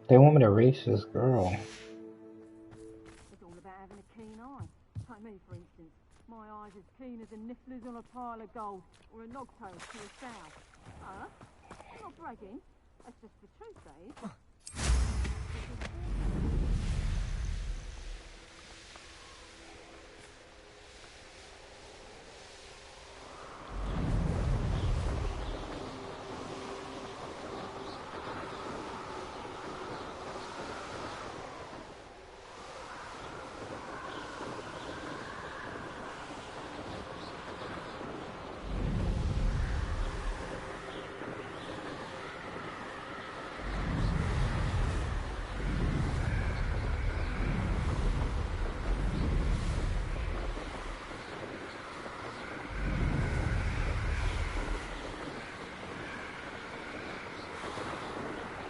They want me to race this girl. It's all about having a keen eye. Take me, for instance. My eye's as keen as a niffler's on a pile of gold, or a nogtail to a sow. Huh? I'm not bragging. That's just the truth, that is.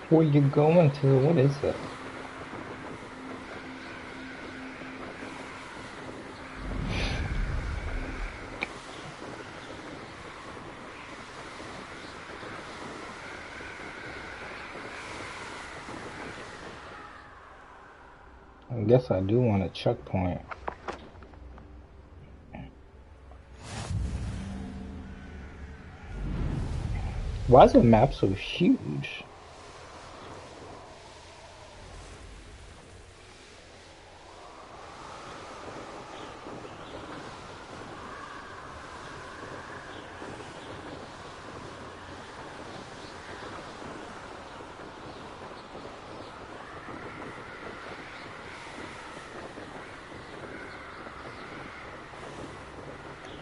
Where you going to? What is it? I guess I do want a checkpoint. Why is the map so huge?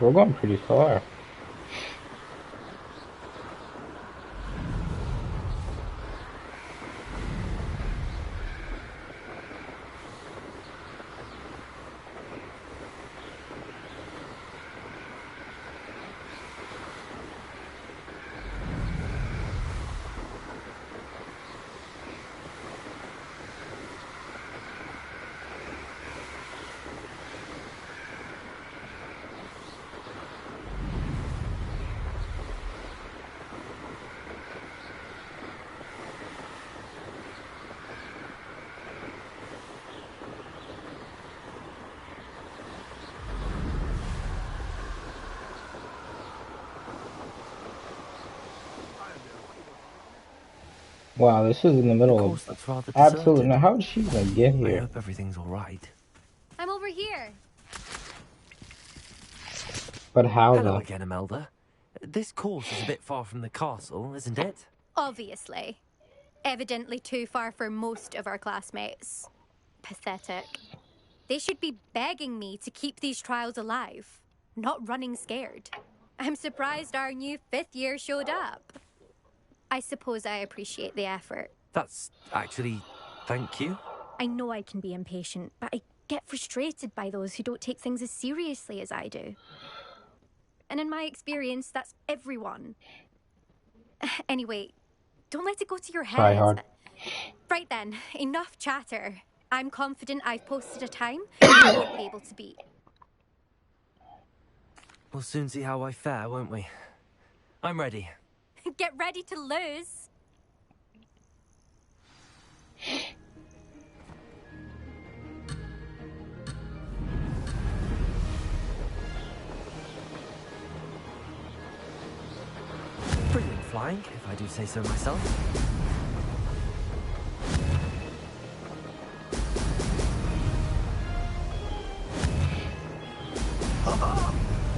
We're going pretty far. Wow, this is in the middle of absolutely. Now, how did she even get here? I hope everything's all right. I'm over here. But how Hello though? again, Imelda. This course is a bit far from the castle, isn't it? Obviously. Evidently too far for most of our classmates. Pathetic. They should be begging me to keep these trials alive, not running scared. I'm surprised our new 5th year showed up. I suppose I appreciate the effort. That's actually... thank you. I know I can be impatient, but I get frustrated by those who don't take things as seriously as I do. And in my experience, that's everyone. Anyway, don't let it go to your head. Try hard. Right then, enough chatter. I'm confident I've posted a time you won't be able to beat. We'll soon see how I fare, won't we? I'm ready. Get ready to lose. Brilliant flying, if I do say so myself.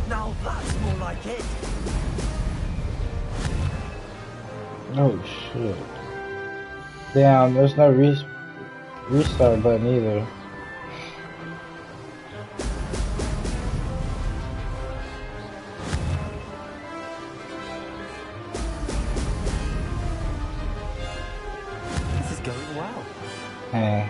Now that's more like it. Oh shit. Damn, there's no restart button either. This is going well. Hey.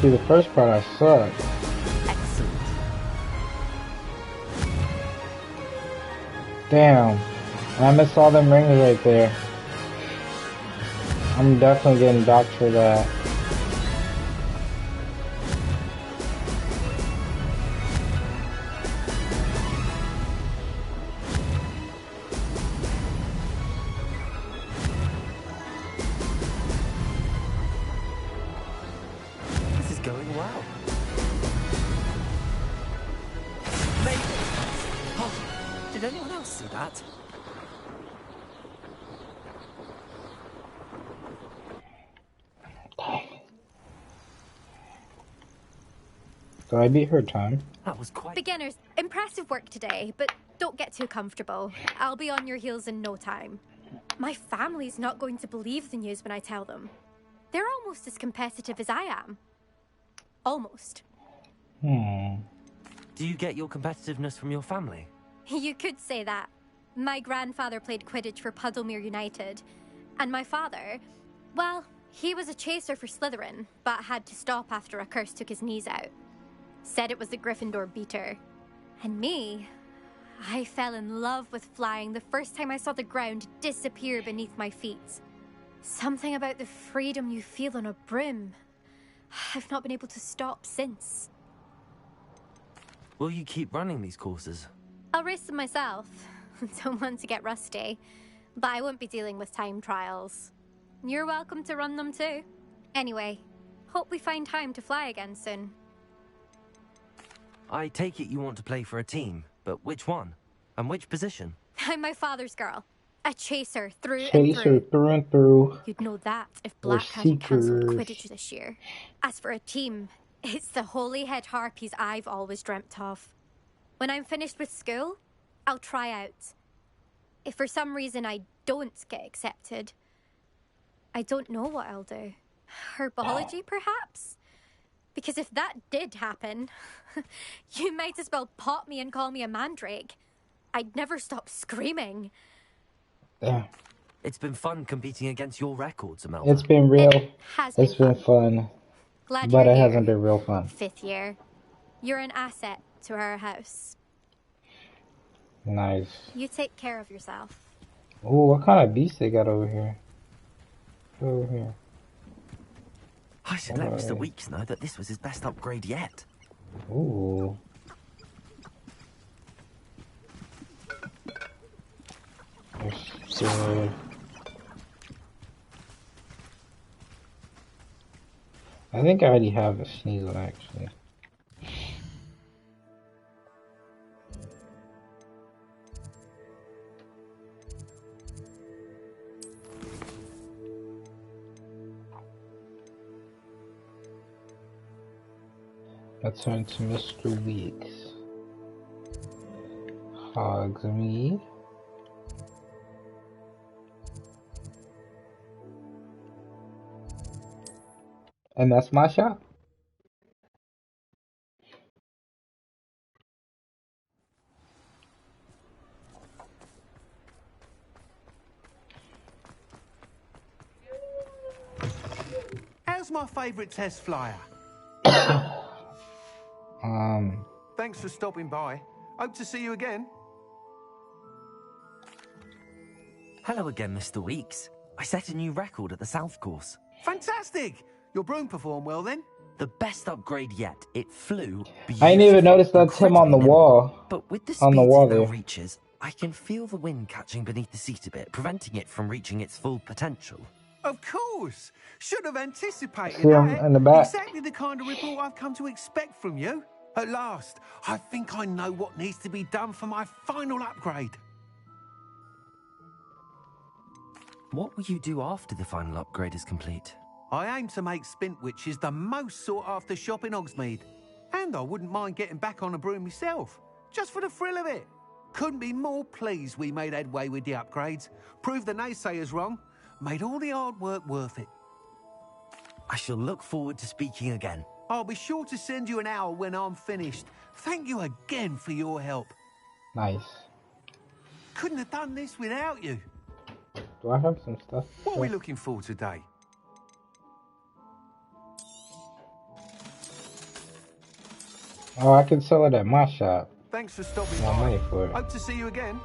See, the first part I sucked. Excellent. Damn. I missed all them rings right there. I'm definitely getting docked for that. This is going well. Maybe. Oh, did anyone else see that? Did I beat her time? That was quite... Beginners, impressive work today, but don't get too comfortable. I'll be on your heels in no time. My family's not going to believe the news when I tell them. They're almost as competitive as I am. Almost. Hmm. Do you get your competitiveness from your family? You could say that. My grandfather played Quidditch for Puddlemere United. And my father, well, he was a chaser for Slytherin, but had to stop after a curse took his knees out. Said it was the Gryffindor beater. And me, I fell in love with flying the first time I saw the ground disappear beneath my feet. Something about the freedom you feel on a broom. I've not been able to stop since. Will you keep running these courses? I'll race them myself. Don't want to get rusty. But I won't be dealing with time trials. You're welcome to run them too. Anyway, hope we find time to fly again soon. I take it you want to play for a team, but which one? And which position? I'm my father's girl. A chaser through and Chaser through. through and through. You'd know that if We're Black hadn't cancelled seekers. Quidditch this year. As for a team, it's the Holyhead Harpies I've always dreamt of. When I'm finished with school, I'll try out. If for some reason I don't get accepted, I don't know what I'll do. Herbology, perhaps? Because if that did happen, you might as well pot me and call me a mandrake. I'd never stop screaming. Damn. It's been fun competing against your records, Imelda. It's been real. It has It's been fun. Glad But you're it here. hasn't been real fun. 5th year. You're an asset to our house. Nice. You take care of yourself. Ooh, what kind of beast they got over here? Over here. I should let Mr. Weeks know that this was his best upgrade yet. Ooh. That's good. I think I already have a Sneasel actually. Let's turn to Mr. Weeks. Hogsmeade. And that's my shop. How's my favourite test flyer? Thanks for stopping by. Hope to see you again. Hello again, Mr. Weeks. I set a new record at the South Course. Fantastic! Your broom performed well then? The best upgrade yet. It flew I didn't even notice that's beautifully, him on the incredibly wall. nimble. But with the On the speed wall it now there. reaches, I can feel the wind catching beneath the seat a bit, preventing it from reaching its full potential. Of course! Should have anticipated See him that. in the back. Exactly the kind of report I've come to expect from you. At last, I think I know what needs to be done for my final upgrade. What will you do after the final upgrade is complete? I aim to make Spintwitches the most sought-after shop in Hogsmeade. And I wouldn't mind getting back on a broom myself, just for the thrill of it. Couldn't be more pleased we made headway with the upgrades, proved the naysayers wrong, made all the hard work worth it. I shall look forward to speaking again. I'll be sure to send you an owl when I'm finished. Thank you again for your help. Nice. Couldn't have done this without you. Do I have some stuff? What are we looking for today? Oh, I can sell it at my shop. Thanks for stopping My by. money for it. Hope to see you again.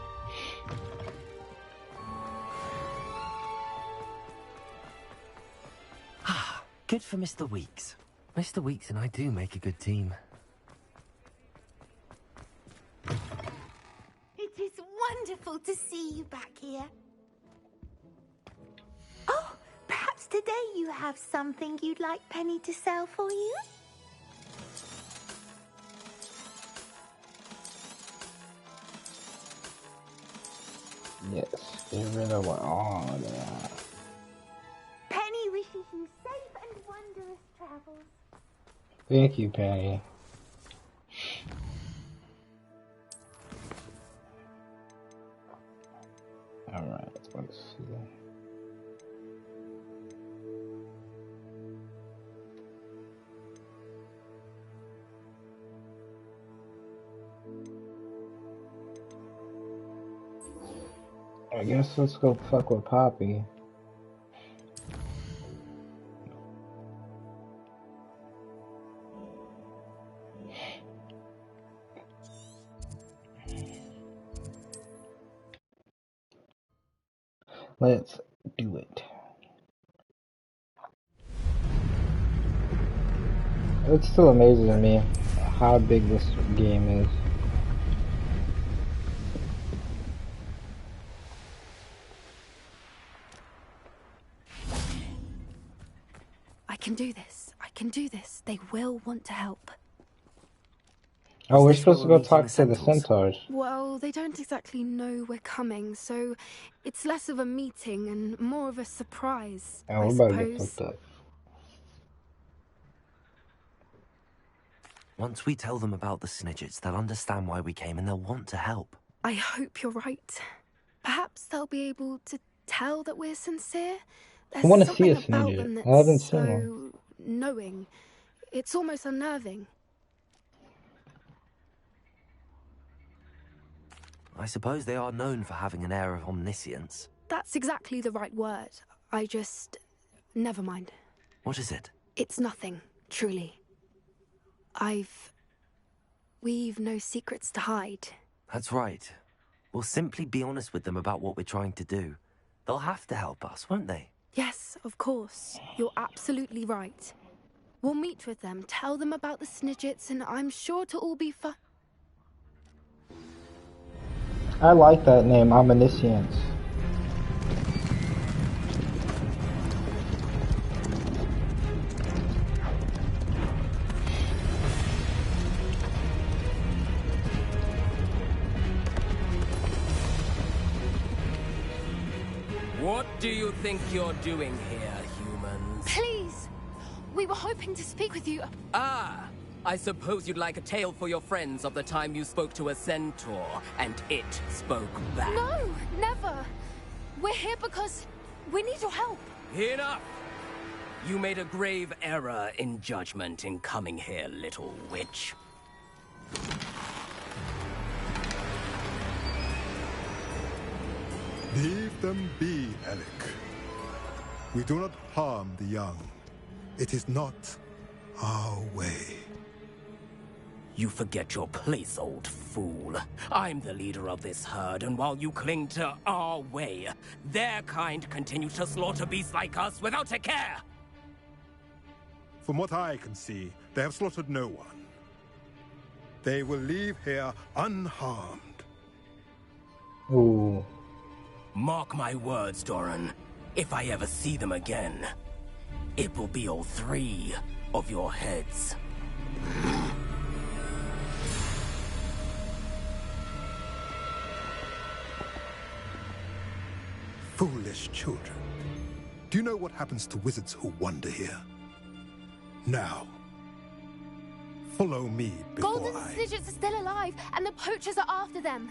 Good for Mr. Weeks. Mr. Weeks and I do make a good team. It is wonderful to see you back here. Oh, perhaps today you have something you'd like Penny to sell for you? Yes, get rid of all that. Penny wishes you safe and wondrous travels. Thank you, Penny. Alright, let's see. I guess let's go fuck with Poppy. Let's do it. It still amazes me how big this game is. I can do this. I can do this. They will want to help. Oh, we're Is this where supposed to we're go talk to meeting the the centaurs? centaurs. Well, they don't exactly know we're coming, so it's less of a meeting and more of a surprise, Oh, I we're about to get suppose. fucked up. Once we tell them about the Snidgets, they'll understand why we came and they'll want to help. I hope you're right. Perhaps they'll be able to tell that we're sincere. There's I want to see something a about Snidget. them I haven't that's seen one. so knowing. It's almost unnerving. I suppose they are known for having an air of omniscience. That's exactly the right word. I just... Never mind. What is it? It's nothing, truly. We've no secrets to hide. That's right. We'll simply be honest with them about what we're trying to do. They'll have to help us, won't they? Yes, of course. You're absolutely right. We'll meet with them, tell them about the Snidgets, and I'm sure to all be fun. I like that name, Omniscience. What do you think you're doing here, humans? Please! We were hoping to speak with you. Ah, I suppose you'd like a tale for your friends of the time you spoke to a centaur, and it spoke back. No, never. We're here because we need your help. Enough! You made a grave error in judgment in coming here, little witch. Leave them be, Alec. We do not harm the young. It is not our way. You forget your place, old fool. I'm the leader of this herd, and while you cling to our way, their kind continue to slaughter beasts like us without a care! From what I can see, they have slaughtered no one. They will leave here unharmed. Ooh. Mark my words, Doran. If I ever see them again, it will be all 3 of your heads. Foolish children. Do you know what happens to wizards who wander here? Now, follow me before Golden I... Snidgets are still alive, and the poachers are after them.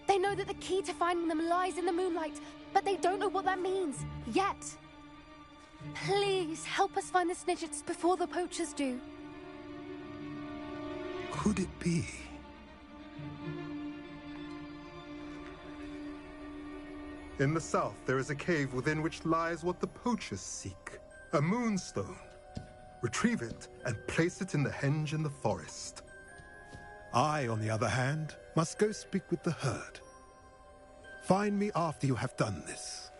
They know that the key to finding them lies in the moonlight, but they don't know what that means, yet. Please, help us find the Snidgets before the poachers do. Could it be? In the south, there is a cave within which lies what the poachers seek. A moonstone. Retrieve it and place it in the henge in the forest. I, on the other hand, must go speak with the herd. Find me after you have done this.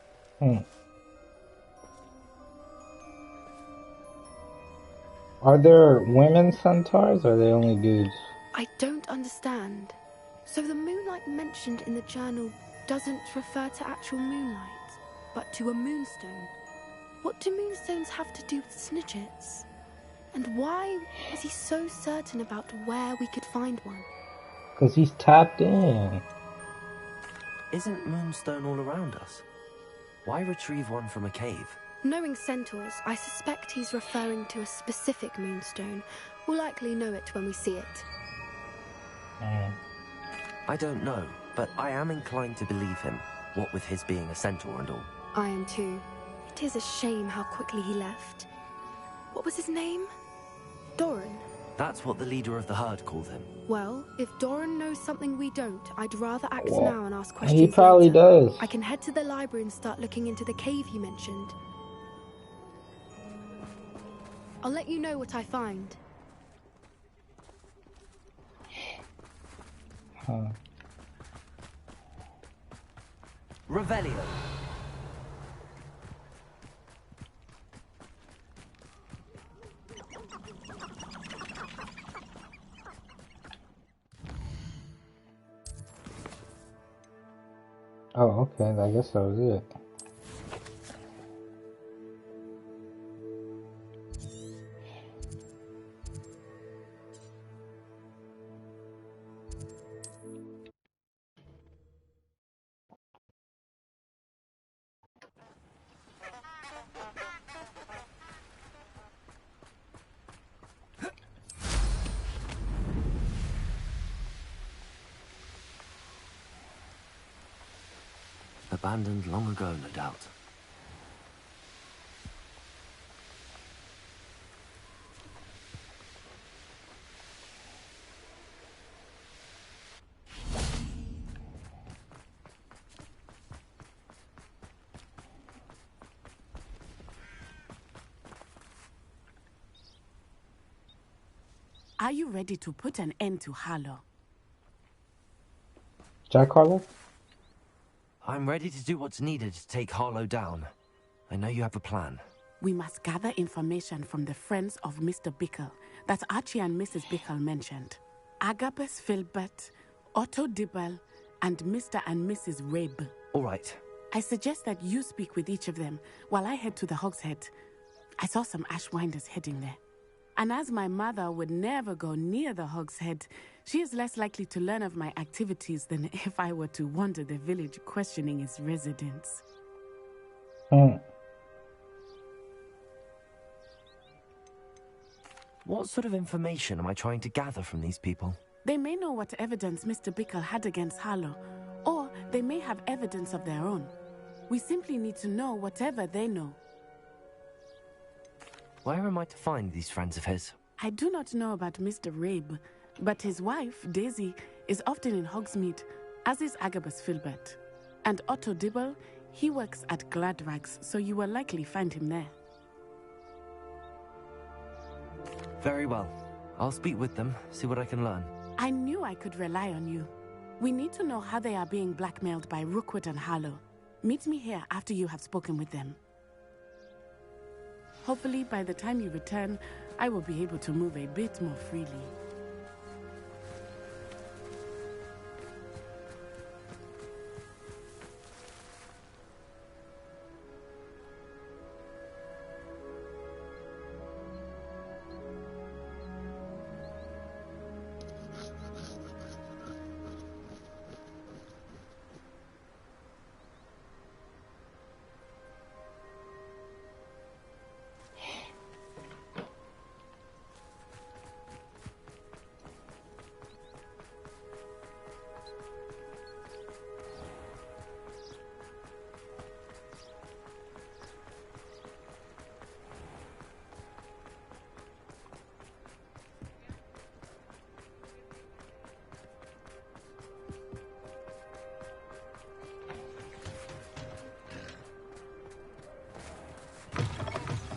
Are there women centaurs, or are they only dudes? I don't understand. So the moonlight mentioned in the journal doesn't refer to actual moonlight, but to a moonstone. What do moonstones have to do with snitchets? And why was he so certain about where we could find one? Because he's tapped in. Isn't Moonstone all around us? Why retrieve one from a cave? Knowing centaurs, I suspect he's referring to a specific moonstone. We'll likely know it when we see it. I don't know, but I am inclined to believe him, what with his being a centaur and all. I am too. It is a shame how quickly he left. What was his name? Doran. That's what the leader of the herd called him. Well, if Doran knows something we don't, I'd rather act now and ask questions He probably later. does. I can head to the library and start looking into the cave you mentioned. I'll let you know what I find. Revelio. Oh, okay. I guess that was it. Abandoned long ago, no doubt. Are you ready to put an end to Harlow? Jack Harlow? I'm ready to do what's needed to take Harlow down. I know you have a plan. We must gather information from the friends of Mr. Bickle that Archie and Mrs. Bickle mentioned. Agabus Filbert, Otto Dibble, and Mr. and Mrs. Rabe. All right. I suggest that you speak with each of them while I head to the Hogshead. I saw some Ashwinders heading there. And as my mother would never go near the Hogshead, she is less likely to learn of my activities than if I were to wander the village questioning its residents. What sort of information am I trying to gather from these people? They may know what evidence Mr. Bickle had against Harlow, or they may have evidence of their own. We simply need to know whatever they know. Where am I to find these friends of his? I do not know about Mr. Rabe, but his wife, Daisy, is often in Hogsmeade, as is Agabus Filbert. And Otto Dibble, he works at Gladrags, so you will likely find him there. Very well. I'll speak with them, see what I can learn. I knew I could rely on you. We need to know how they are being blackmailed by Rookwood and Harlow. Meet me here after you have spoken with them. Hopefully, by the time you return, I will be able to move a bit more freely.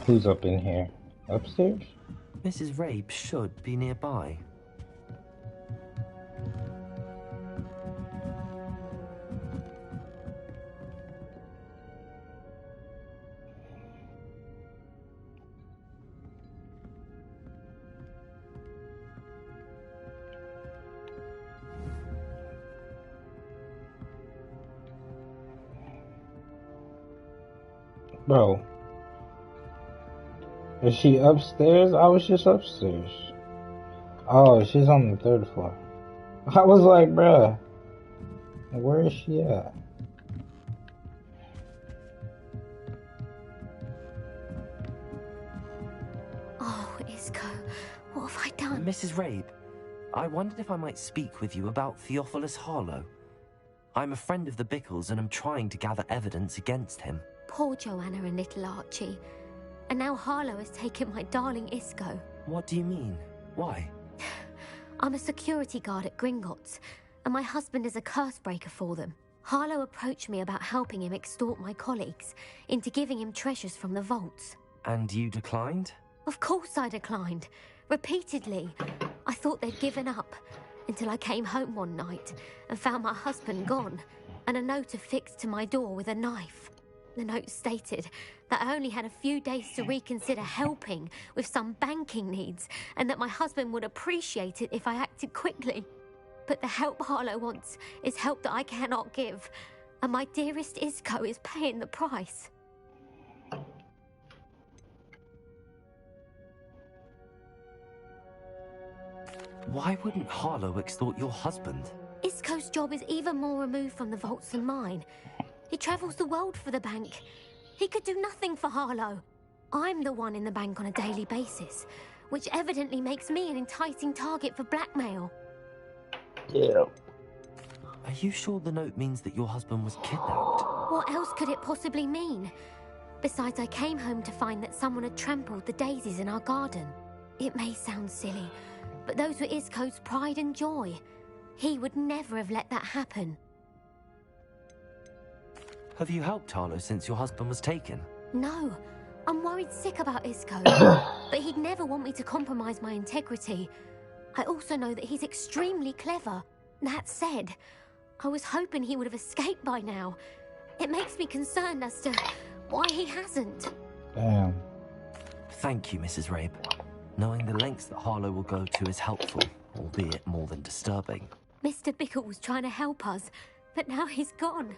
Who's up in here? Upstairs? Mrs. Rabe should be nearby. Bro. Is she upstairs? I was just upstairs. Oh, she's on the 3rd floor. I was like, bruh, where is she at? Oh, Isco, what have I done? Mrs. Rabe, I wondered if I might speak with you about Theophilus Harlow. I'm a friend of the Bickles and I'm trying to gather evidence against him. Poor Joanna and little Archie. And now Harlow has taken my darling Isco. What do you mean? Why? I'm a security guard at Gringotts, and my husband is a curse breaker for them. Harlow approached me about helping him extort my colleagues into giving him treasures from the vaults. And you declined? Of course I declined. Repeatedly. I thought they'd given up, until I came home one night and found my husband gone, and a note affixed to my door with a knife. The note stated that I only had a few days to reconsider helping with some banking needs, and that my husband would appreciate it if I acted quickly. But the help Harlow wants is help that I cannot give, and my dearest Isco is paying the price. Why wouldn't Harlow extort your husband? Isco's job is even more removed from the vaults than mine. He travels the world for the bank. He could do nothing for Harlow. I'm the one in the bank on a daily basis, which evidently makes me an enticing target for blackmail. Yeah. Are you sure the note means that your husband was kidnapped? What else could it possibly mean? Besides, I came home to find that someone had trampled the daisies in our garden. It may sound silly, but those were Isco's pride and joy. He would never have let that happen. Have you helped Harlow since your husband was taken? No. I'm worried sick about Isco, but he'd never want me to compromise my integrity. I also know that he's extremely clever. That said, I was hoping he would have escaped by now. It makes me concerned as to why he hasn't. Damn. Thank you, Mrs. Rabe. Knowing the lengths that Harlow will go to is helpful, albeit more than disturbing. Mr. Bickle was trying to help us, but now he's gone.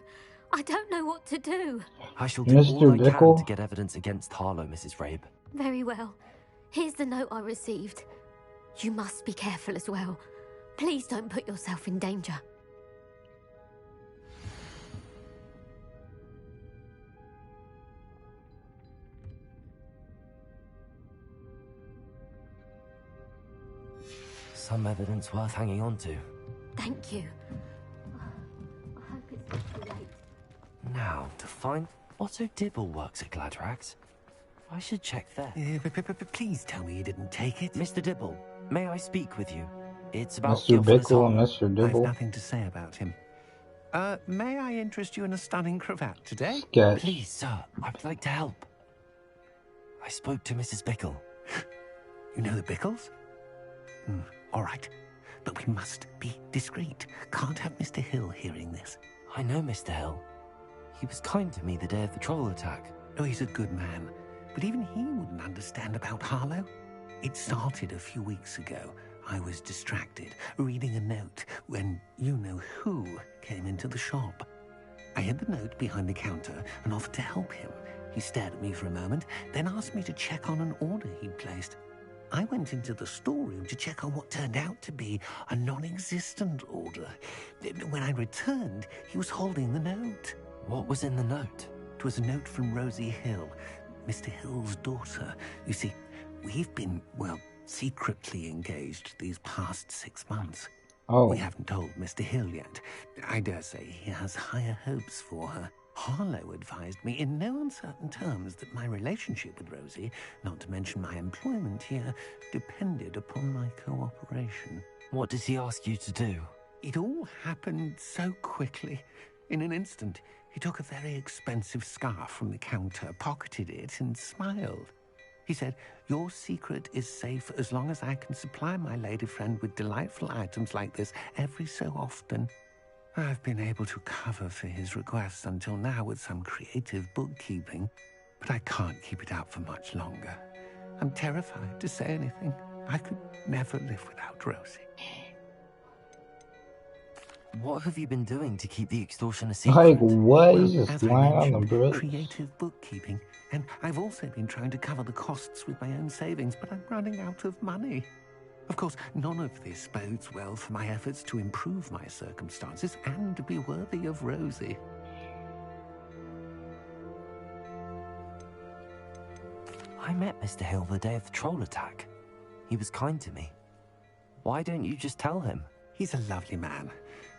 I don't know what to do. I shall do Mr. all I can Bickle? to get evidence against Harlow, Mrs. Rabe. Very well. Here's the note I received. You must be careful as well. Please don't put yourself in danger. Some evidence worth hanging on to. Thank you. I hope it's not too late. Now, to find Otto Dibble works at Gladrags. I should check there. Please tell me you didn't take it. Mr. Dibble, may I speak with you? It's about Mr. Theophilus Bickle and Harlow. Mr. I've Dibble. nothing to say about him. May I interest you in a stunning cravat today? Sketch. Please, sir, I would like to help. I spoke to Mrs. Bickle. You know the Bickles? All right. But we must be discreet. Can't have Mr. Hill hearing this. I know Mr. Hill. He was kind to me the day of the troll attack. Oh, he's a good man. But even he wouldn't understand about Harlow. It started a few weeks ago. I was distracted, reading a note, when you-know-who came into the shop. I hid the note behind the counter and offered to help him. He stared at me for a moment, then asked me to check on an order he'd placed. I went into the storeroom to check on what turned out to be a non-existent order. When I returned, he was holding the note. What was in the note? It was a note from Rosie Hill, Mr. Hill's daughter. You see, we've been, well, secretly engaged these past 6 months. Oh. We haven't told Mr. Hill yet. I dare say he has higher hopes for her. Harlow advised me in no uncertain terms that my relationship with Rosie, not to mention my employment here, depended upon my cooperation. What does he ask you to do? It all happened so quickly. In an instant, he took a very expensive scarf from the counter, pocketed it, and smiled. He said, "Your secret is safe as long as I can supply my lady friend with delightful items like this every so often." I've been able to cover for his requests until now with some creative bookkeeping, but I can't keep it up for much longer. I'm terrified to say anything. I could never live without Rosie. What have you been doing to keep the extortion a secret? Like what? Well, He's just as I lying on the mentioned, bridge. creative bookkeeping. And I've also been trying to cover the costs with my own savings, but I'm running out of money. Of course, none of this bodes well for my efforts to improve my circumstances and to be worthy of Rosie. I met Mr. Hill the day of the troll attack. He was kind to me. Why don't you just tell him? He's a lovely man,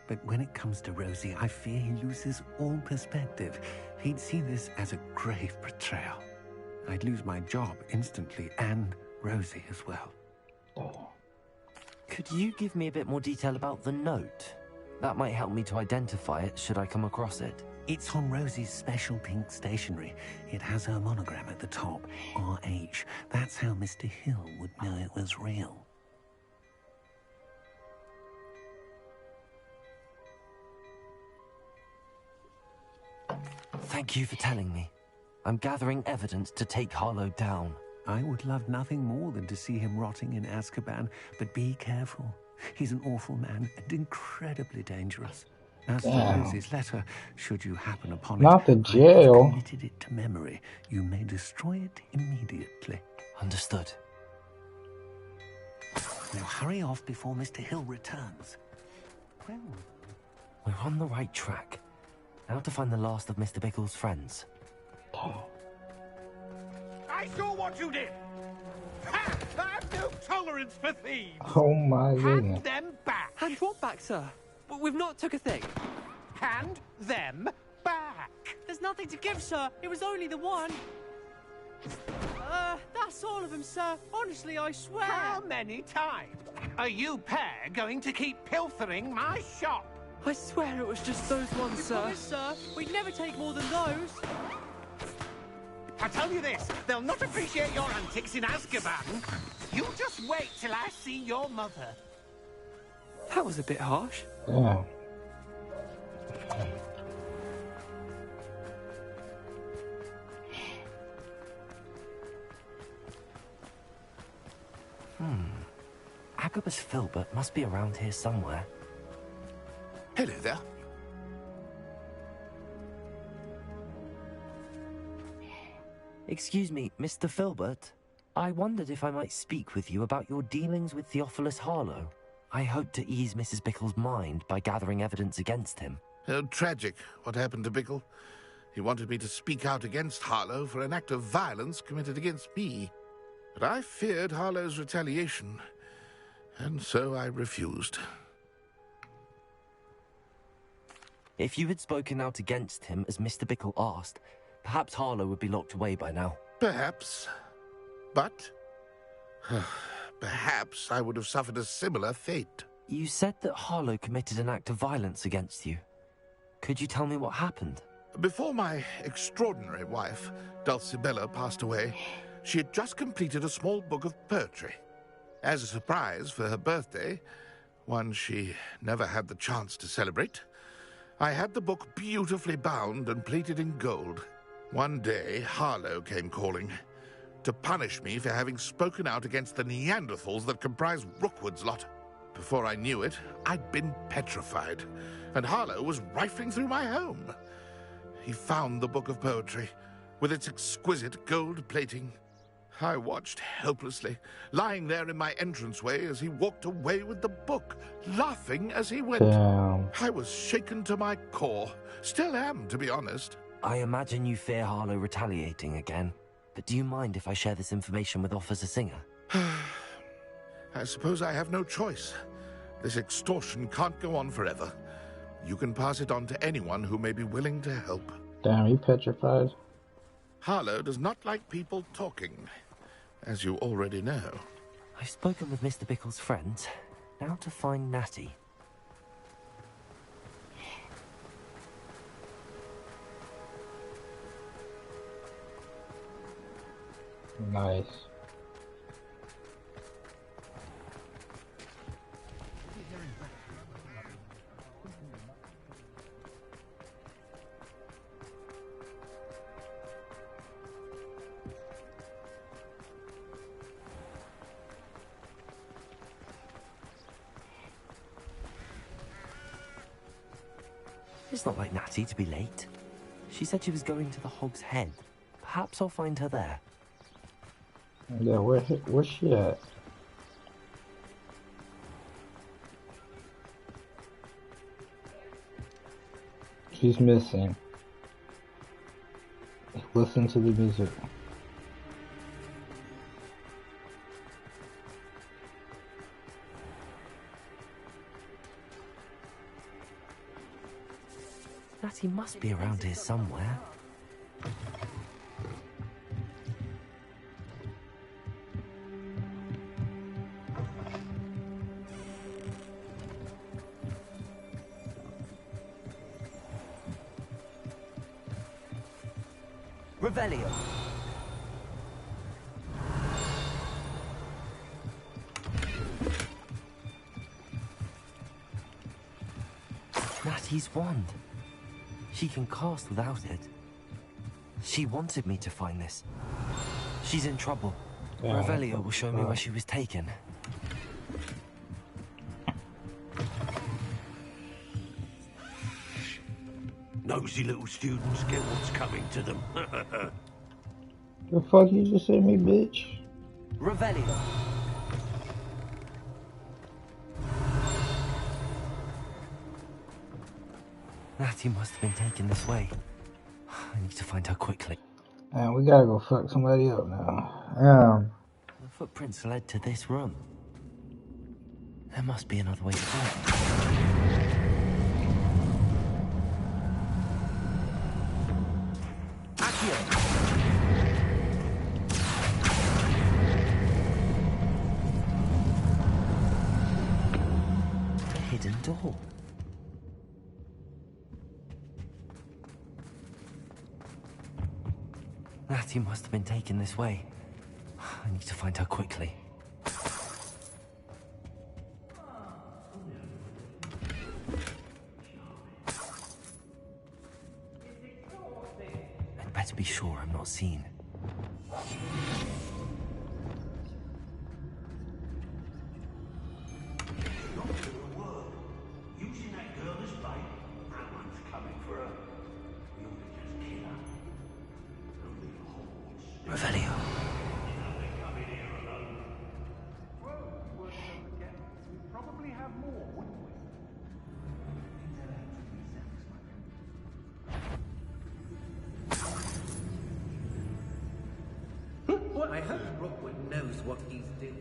but when it comes to Rosie, I fear he loses all perspective. He'd see this as a grave betrayal. I'd lose my job instantly, and Rosie as well. Could you give me a bit more detail about the note? That might help me to identify it should I come across it. It's on Rosie's special pink stationery. It has her monogram at the top, RH. That's how Mr. Hill would know it was real. Thank you for telling me. I'm gathering evidence to take Harlow down. I would love nothing more than to see him rotting in Azkaban, but be careful. He's an awful man and incredibly dangerous. As for Rosie's letter, should you happen upon it, Not the jail. I've committed it to memory. You may destroy it immediately. Understood. Now hurry off before Mr. Hill returns. Well, we're on the right track. Now to find the last of Mr. Bickle's friends. I saw what you did! Ha! I have no tolerance for thieves! Oh my goodness. Hand them back! Hand what back, sir? We've not took a thing. Hand them back! There's nothing to give, sir. It was only the one. That's all of them, sir. Honestly, I swear. How many times are you pair going to keep pilfering my shop? I swear it was just those ones, sir. Promise, sir. We'd never take more than those. I tell you this, they'll not appreciate your antics in Azkaban. You just wait till I see your mother. That was a bit harsh. Yeah. Agabus Filbert must be around here somewhere. Hello there. Excuse me, Mr. Filbert. I wondered if I might speak with you about your dealings with Theophilus Harlow. I hope to ease Mrs. Bickle's mind by gathering evidence against him. Oh, tragic what happened to Bickle. He wanted me to speak out against Harlow for an act of violence committed against me. But I feared Harlow's retaliation, and so I refused. If you had spoken out against him as Mr. Bickle asked, perhaps Harlow would be locked away by now. Perhaps. But perhaps I would have suffered a similar fate. You said that Harlow committed an act of violence against you. Could you tell me what happened? Before my extraordinary wife, Dulcibella, passed away, she had just completed a small book of poetry. As a surprise for her birthday, one she never had the chance to celebrate, I had the book beautifully bound and plated in gold. One day, Harlow came calling to punish me for having spoken out against the Neanderthals that comprise Rookwood's lot. Before I knew it, I'd been petrified, and Harlow was rifling through my home. He found the book of poetry, with its exquisite gold plating. I watched helplessly, lying there in my entranceway as he walked away with the book, laughing as he went. Damn. I was shaken to my core. Still am, to be honest. I imagine you fear Harlow retaliating again. But do you mind if I share this information with Officer Singer? I suppose I have no choice. This extortion can't go on forever. You can pass it on to anyone who may be willing to help. Damn, you petrified. Harlow does not like people talking, as you already know. I've spoken with Mr. Bickle's friends. Now to find Natty. Nice. It's not like Natty to be late. She said she was going to the Hog's Head. Perhaps I'll find her there. Yeah, where's she at? She's missing. Listen to the music. Natty must be around here somewhere. Revelio. Natty's wand. She can cast without it. She wanted me to find this. She's in trouble. Yeah, Revelio will show me where she was taken. Nosy little students get what's coming to them. The fuck you just said me, bitch? Revelio. Natty must have been taken this way. I need to find her quickly. Man, we gotta go fuck somebody up now. The footprints led to this room. There must be another way through. A hidden door. Natty must have been taken this way. I need to find her quickly. I'd better be sure I'm not seen. Revelio. Probably have more, wouldn't we? Well, I hope Rookwood knows what he's doing.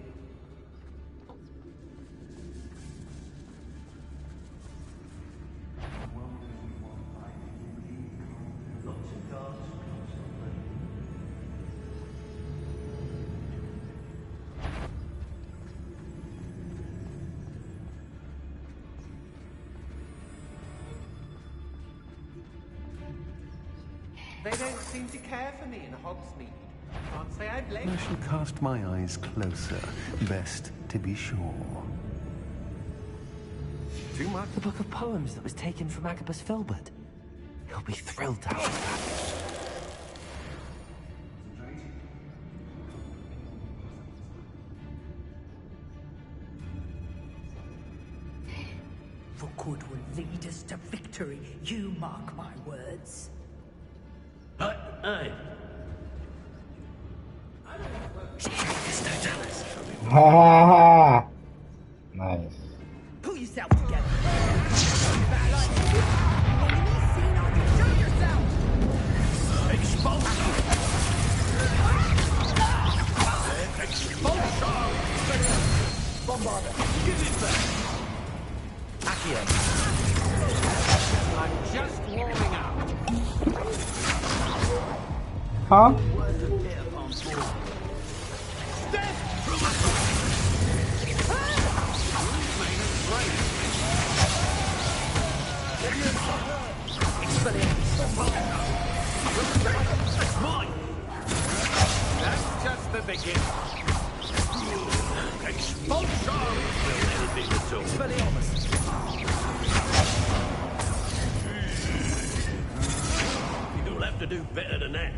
Lots of guards constantly. They don't seem to care for me in Hogsmeade. Can't say I blame I shall cast my eyes closer. Best to be sure. Too much? The book of poems that was taken from Agabus Filbert. He'll be thrilled to have that. Rookwood will lead us to victory. You mark my words. Aye. Ha ha ha! Nice. Pull yourself together. Show yourself. Expulsion! Bombarder, give it back! Accio. I'm just warming up. Huh? That's just the beginning. Expulsion! Will never be resolved. You'll have to do better than that.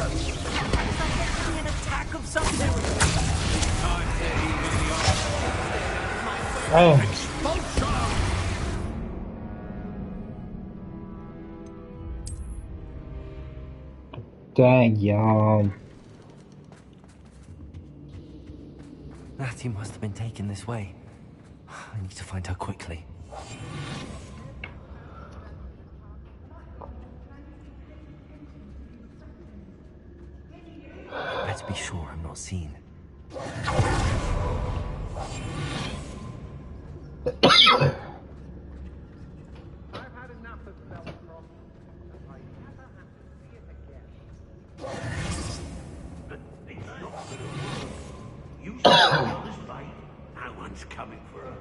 An attack of some sort. Hey. Dang, y'all. Natty must have been taken this way. I need to find her quickly. Better be sure I'm not seen. You see on this bait? No one's coming for her.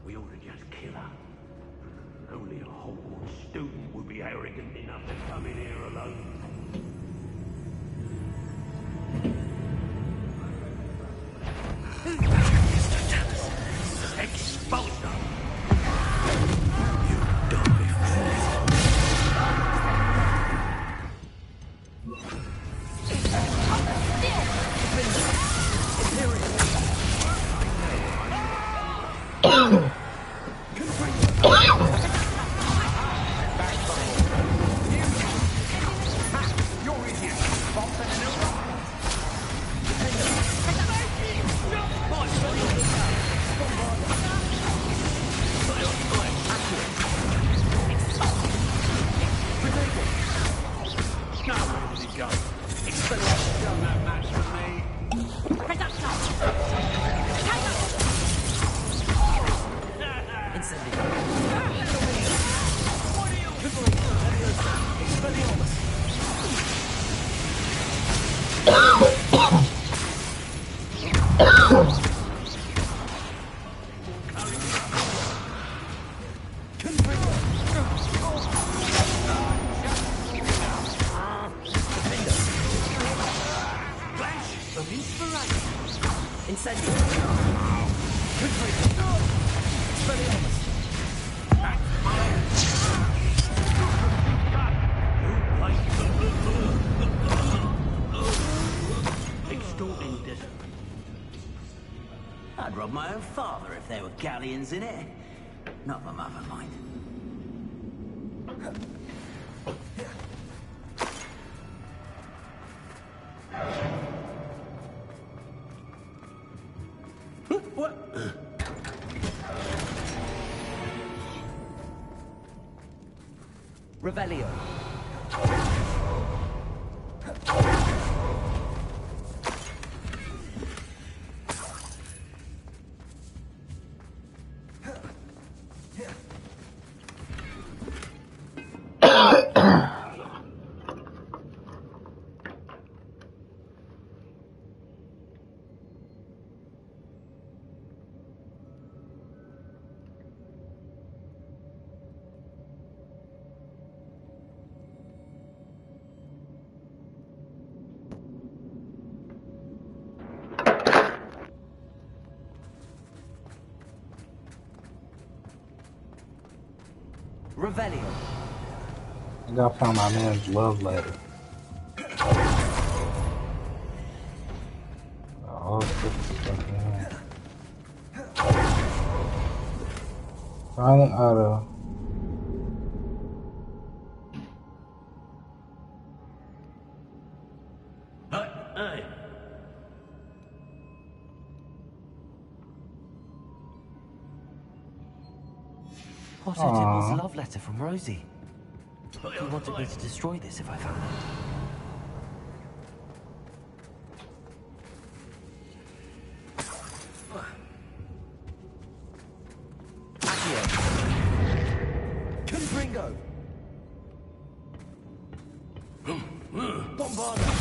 We ought to just kill her. Only a Hogwarts student would be arrogant enough to come in here alone. Expose her! I'd rob my own father if there were galleons in it. Not my mother, mind. What? Revelio. Revelio. I gotta find my man's love letter. Oh, this stuff in here. Silent auto. Hey. Potter Tibble's love letter from Rosie. He wanted me to destroy this if I found it. Confringo! Bombarda!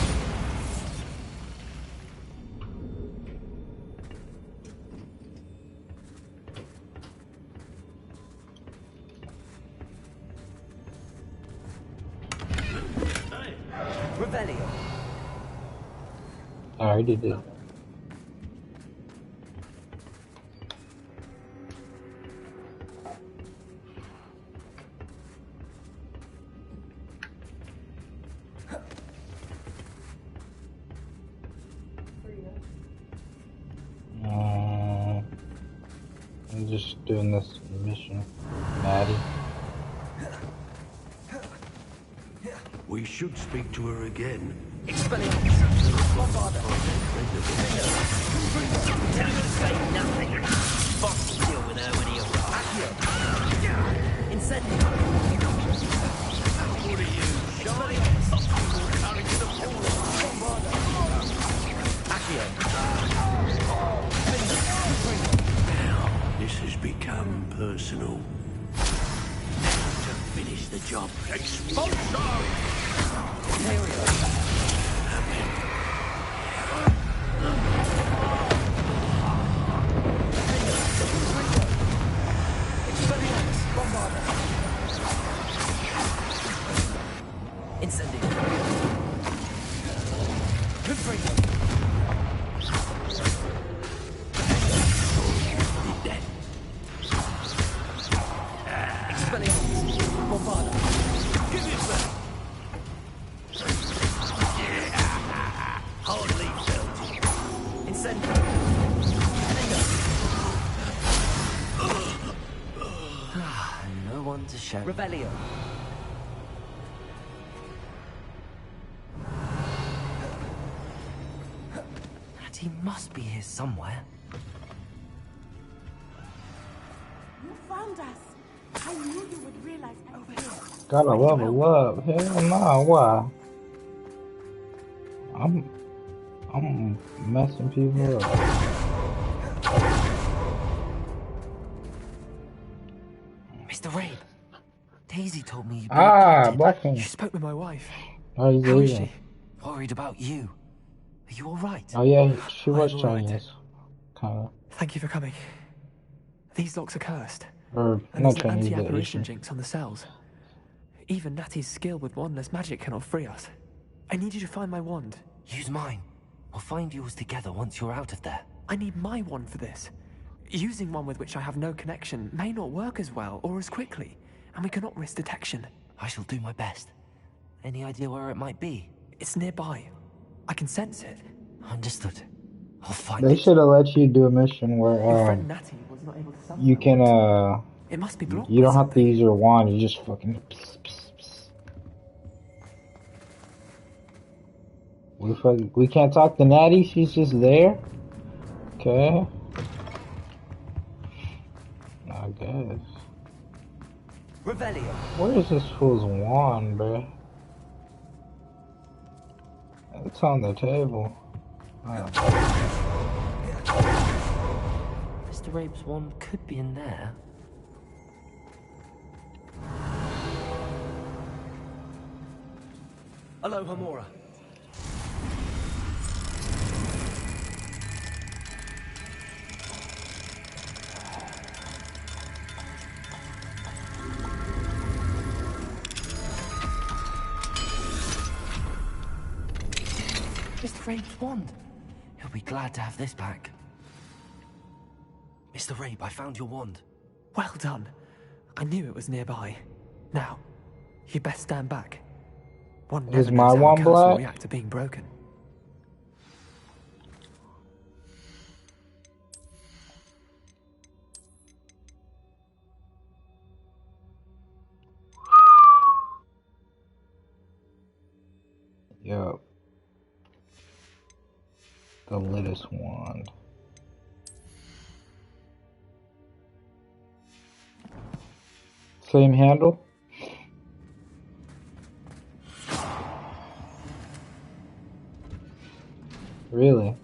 Revelio. I already did. I'm just doing this mission, Maddie. We should speak to her again. Expelliarmus! Bombarda! Tell him to say nothing. Boss will deal with her when he arrives. Incendio! What are you, shy? Coming to the pool. Bombarda! Accio! Now, this has become personal. To finish the job, expulso! Revelio. He must be here somewhere. You found us. I knew you would realize I was here. Gotta level up. Hell no, why? I'm messing people up. Mr. Rabe, Daisy told me you Blackfin. You spoke with my wife. Oh, he's How is leaving. she? Worried about you. Are you all right? Oh yeah, she was I'm all Chinese. Kinda. Thank you for coming. These locks are cursed. Or And not there's an Chinese, but anti-apparition Asian. jinx on the cells. Even Natty's skill with wandless magic cannot free us. I need you to find my wand. Use mine. We'll find yours together once you're out of there. I need my wand for this. Using one with which I have no connection may not work as well or as quickly, and we cannot risk detection. I shall do my best. Any idea where it might be? It's nearby. I can sense it. Understood. I'll find They it. should have let you do a mission Your where friend Natty was not able to summon you my can wand. It must be blocked you by don't have to use your wand. You just fucking. We can't talk to Natty. She's just there. Okay. I guess. Revelio. Where is this fool's wand, bruh? It's on the table. Oh. Mr. Rabe's wand could be in there. Hello, Hamura. Mr. Rabe's wand. He'll be glad to have this back. Mr. Rabe, I found your wand. Well done. I knew it was nearby. Now, you best stand back. One Is never my knows how wand a curse will black? react to being broken. Yup. The latest wand. Same handle? Really?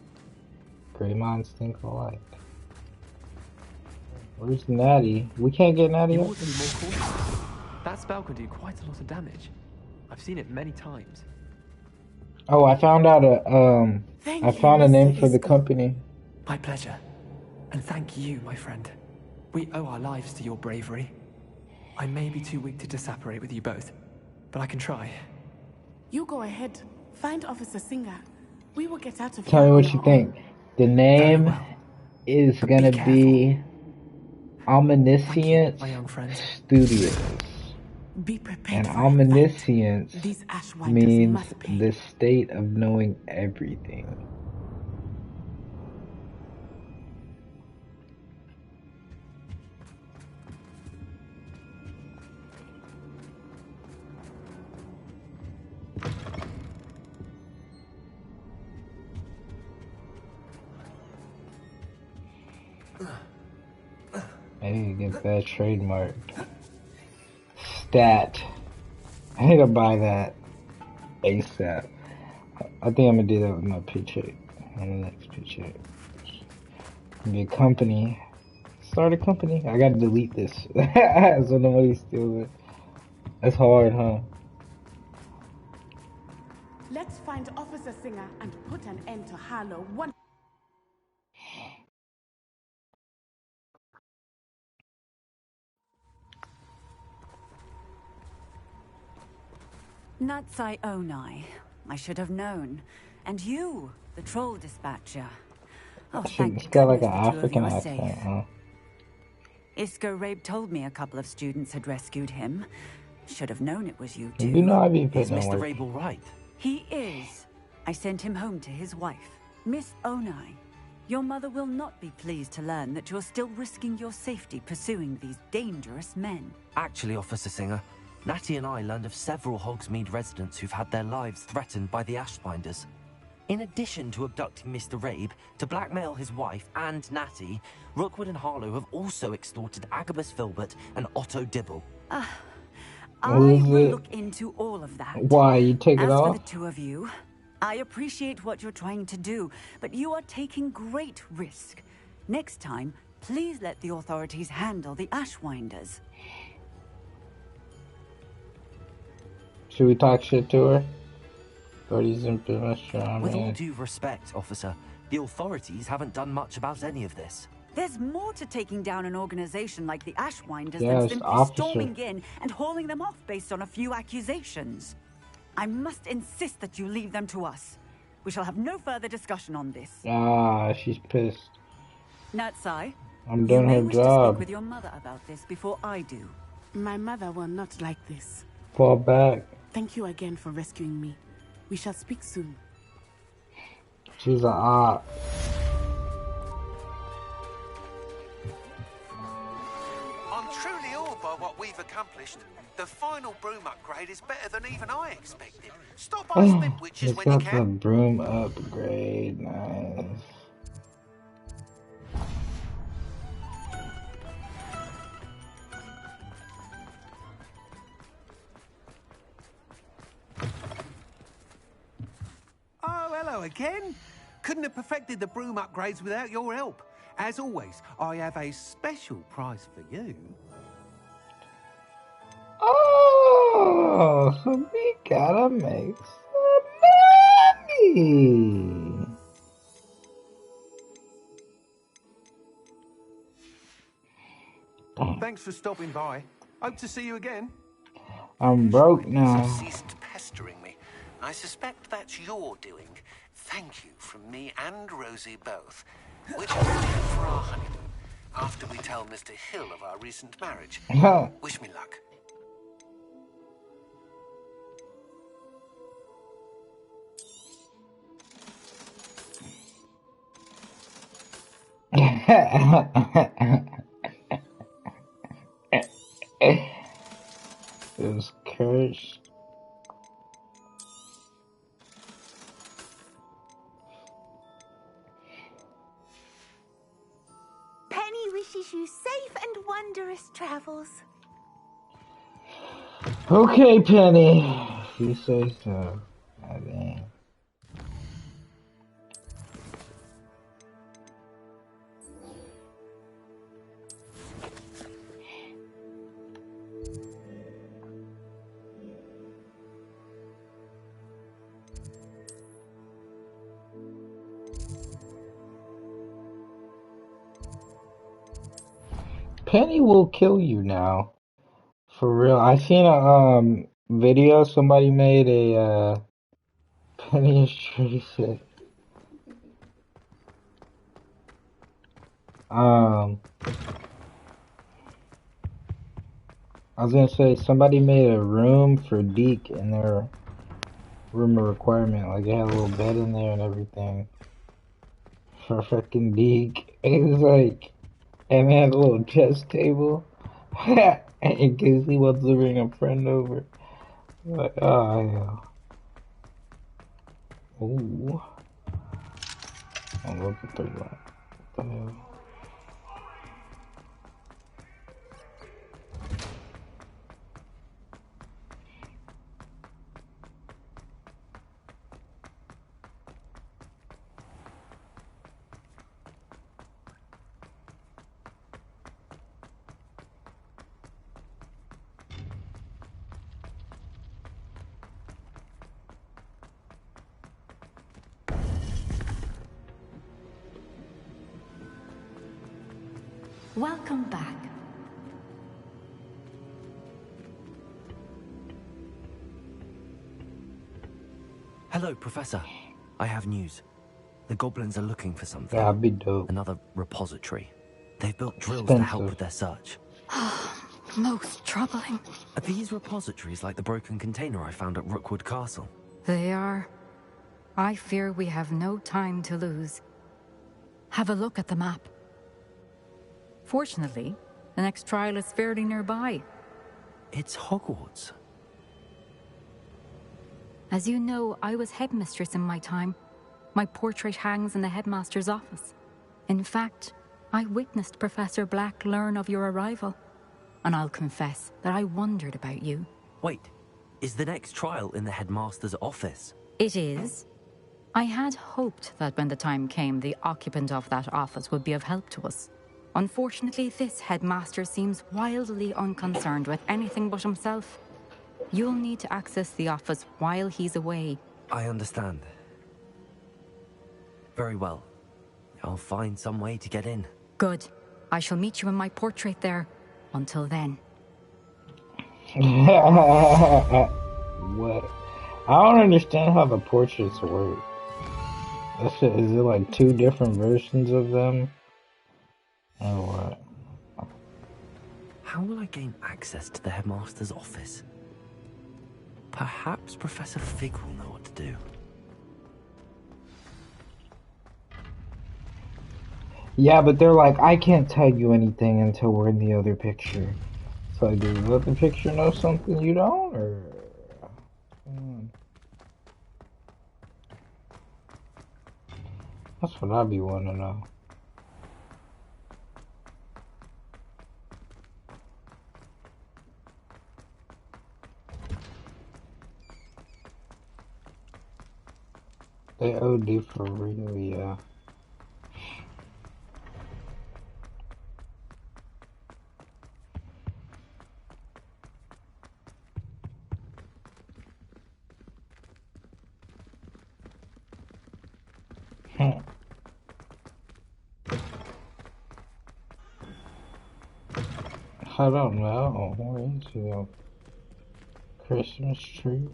Gray minds think alike. Where's Natty? We can't get Natty You up? ought to be more cautious. That spell can do quite a lot of damage. I've seen it many times. Oh, I found out Thank I you, found a Mr. name for the Isco. company. My pleasure. And thank you, my friend. We owe our lives to your bravery. I may be too weak to disapparate with you both, but I can try. You go ahead. Find Officer Singer. We will get out of Tell me here what on you our think. The name is gonna be Omniscient my young friend. Studios. Be prepared And for omniscience These Ashwinders means must pay. the state of knowing everything. I need to get that trademarked. Stat. I need to buy that ASAP. I think I'm gonna do that with my paycheck. On the next paycheck. Be a company. Start a company. I gotta delete this so nobody steals it. That's hard, huh? Let's find Officer Singer and put an end to Harlow one. Natsai Onai. I should have known. And you, the troll dispatcher. Oh, thank It's got like an goodness the two of African you are accent, safe. huh? Isco Rabe told me a couple of students had rescued him. Should have known it was you two. You know I be Is putting in Mr. work. Rabe all right? He is. I sent him home to his wife, Miss Onai. Your mother will not be pleased to learn that you're still risking your safety pursuing these dangerous men. Actually, Officer Singer, Natty and I learned of several Hogsmeade residents who've had their lives threatened by the Ashbinders. In addition to abducting Mr. Rabe to blackmail his wife and Natty, Rookwood and Harlow have also extorted Agabus Filbert and Otto Dibble. I Who's will it? look into all of that. Why, you take it As for off? the two of you, I appreciate what you're trying to do, but you are taking great risk. Next time, please let the authorities handle the Ashwinders. Should we talk shit to her? Authorities in business, With all due respect, officer, the authorities haven't done much about any of this. There's more to taking down an organization like the Ashwinders Yes, than simply officer. storming in and hauling them off based on a few accusations. I must insist that you leave them to us. We shall have no further discussion on this. Ah, she's pissed. Natsai, I'm doing her you may wish to job. speak with your mother about this before I do. My mother will not like this. Fall back. Thank you again for rescuing me. We shall speak soon. She's a op. I'm truly awed by what we've accomplished. The final broom upgrade is better than even I expected. Stop by Spin Witches It's when you got the can. broom upgrade. Nice. Oh, hello again. Couldn't have perfected the broom upgrades without your help. As always, I have a special prize for you. Oh, so we gotta make some money. Thanks for stopping by. Hope to see you again. I'm broke Have now. ceased pestering me. I suspect that's your doing. Thank you from me and Rosie both. We're just heading for our honeymoon after we tell Mr. Hill of our recent marriage. Wish me luck. It was cursed. Penny wishes you safe and wondrous travels. Okay, Penny. You say so. God damn. Penny will kill you now. For real. I seen a video somebody made a Penny is Tracy. I was gonna say somebody made a room for Deke in their room of requirement. Like it had a little bed in there and everything. For freaking Deke. It was like, and they had a little chess table. In case he wants to bring a friend over. Like, oh yeah. Ooh. I love the third one. What the hell? Welcome back. Hello, Professor. I have news. The goblins are looking for something. Yeah, that'd be dope. Another repository. They've built drills to help with their search. Most troubling. Are these repositories like the broken container I found at Rookwood Castle? They are. I fear we have no time to lose. Have a look at the map. Fortunately, the next trial is fairly nearby. It's Hogwarts. As you know, I was headmistress in my time. My portrait hangs in the headmaster's office. In fact, I witnessed Professor Black learn of your arrival. And I'll confess that I wondered about you. Wait, is the next trial in the headmaster's office? It is. I had hoped that when the time came, the occupant of that office would be of help to us. Unfortunately, this headmaster seems wildly unconcerned with anything but himself. You'll need to access the office while he's away. I understand. Very well. I'll find some way to get in. Good. I shall meet you in my portrait there. Until then. What? I don't understand how the portraits work. Is it like two different versions of them? Or what? How will I gain access to the headmaster's office? Perhaps Professor Fig will know what to do. Yeah, but they're like, I can't tell you anything until we're in the other picture. So like, does the other picture know something you don't, or? That's what I'd be wanting to know. They OD for real, yeah. I don't know. Where is the Christmas tree?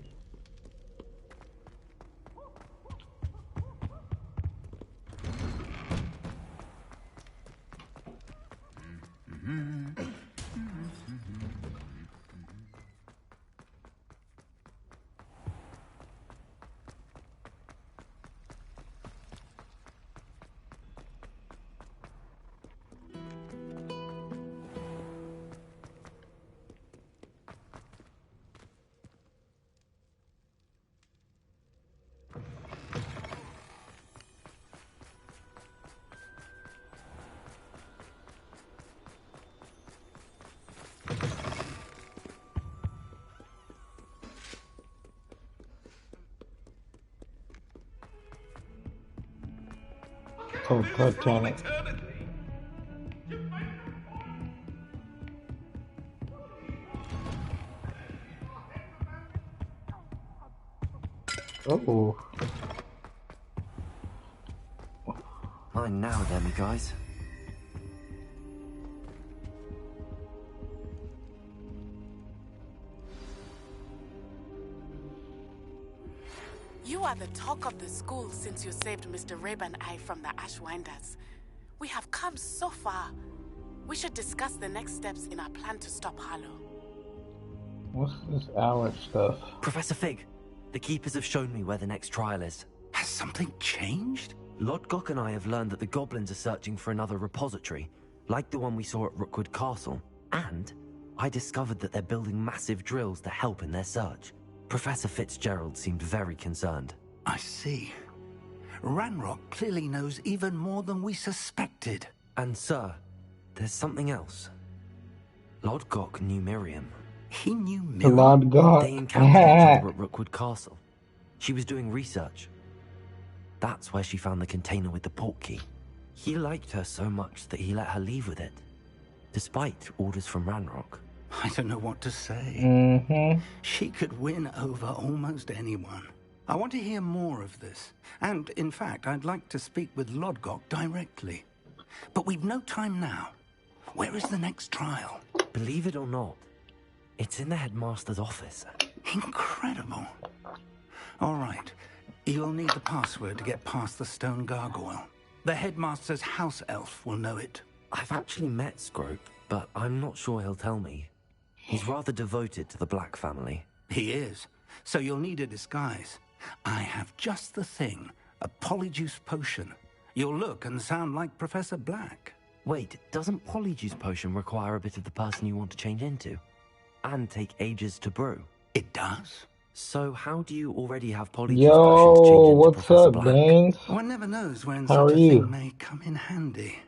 Oh, God damn it. Oh. Mine now, then, guys. You are the talk of the school since you saved Mr. Rabe and I from the Ashwinders. We have come so far. We should discuss the next steps in our plan to stop Harlow. What's this hour stuff? Professor Fig, the Keepers have shown me where the next trial is. Has something changed? Lodgok and I have learned that the goblins are searching for another repository, like the one we saw at Rookwood Castle. And I discovered that they're building massive drills to help in their search. Professor Fitzgerald seemed very concerned. I see. Ranrock clearly knows even more than we suspected. And sir, there's something else. Lodgok knew Miriam. He knew Miriam? Lodgok. They encountered each other at Rookwood Castle. She was doing research. That's where she found the container with the portkey. He liked her so much that he let her leave with it, despite orders from Ranrock. I don't know what to say. Mm-hmm. She could win over almost anyone. I want to hear more of this. And, in fact, I'd like to speak with Lodgok directly. But we've no time now. Where is the next trial? Believe it or not, it's in the headmaster's office. Incredible. All right. You'll need the password to get past the stone gargoyle. The headmaster's house elf will know it. I've actually met Scrope, but I'm not sure he'll tell me. He's rather devoted to the Black family. He is. So you'll need a disguise. I have just the thing. A polyjuice potion. You'll look and sound like Professor Black. Wait, doesn't Polyjuice Potion require a bit of the person you want to change into? And take ages to brew? It does. So how do you already have Polyjuice Yo, Potion to change into what's Professor up, Black? Baines? One never knows when How such are a you? thing may come in handy.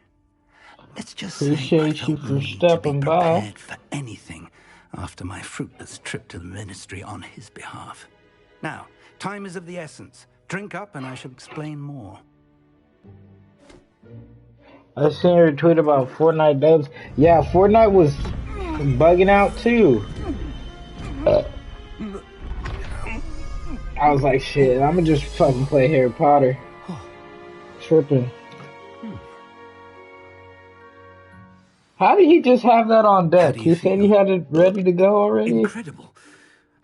Let's just Appreciate say I you felt for the need to be stepping by. prepared for anything after my fruitless trip to the ministry on his behalf. Now, time is of the essence. Drink up and I shall explain more. I seen your tweet about Fortnite dubs. Yeah, Fortnite was bugging out too. I was like, shit, I'm gonna just fucking play Harry Potter. Tripping. How did he just have that on deck? He said he had it ready to go already? Incredible.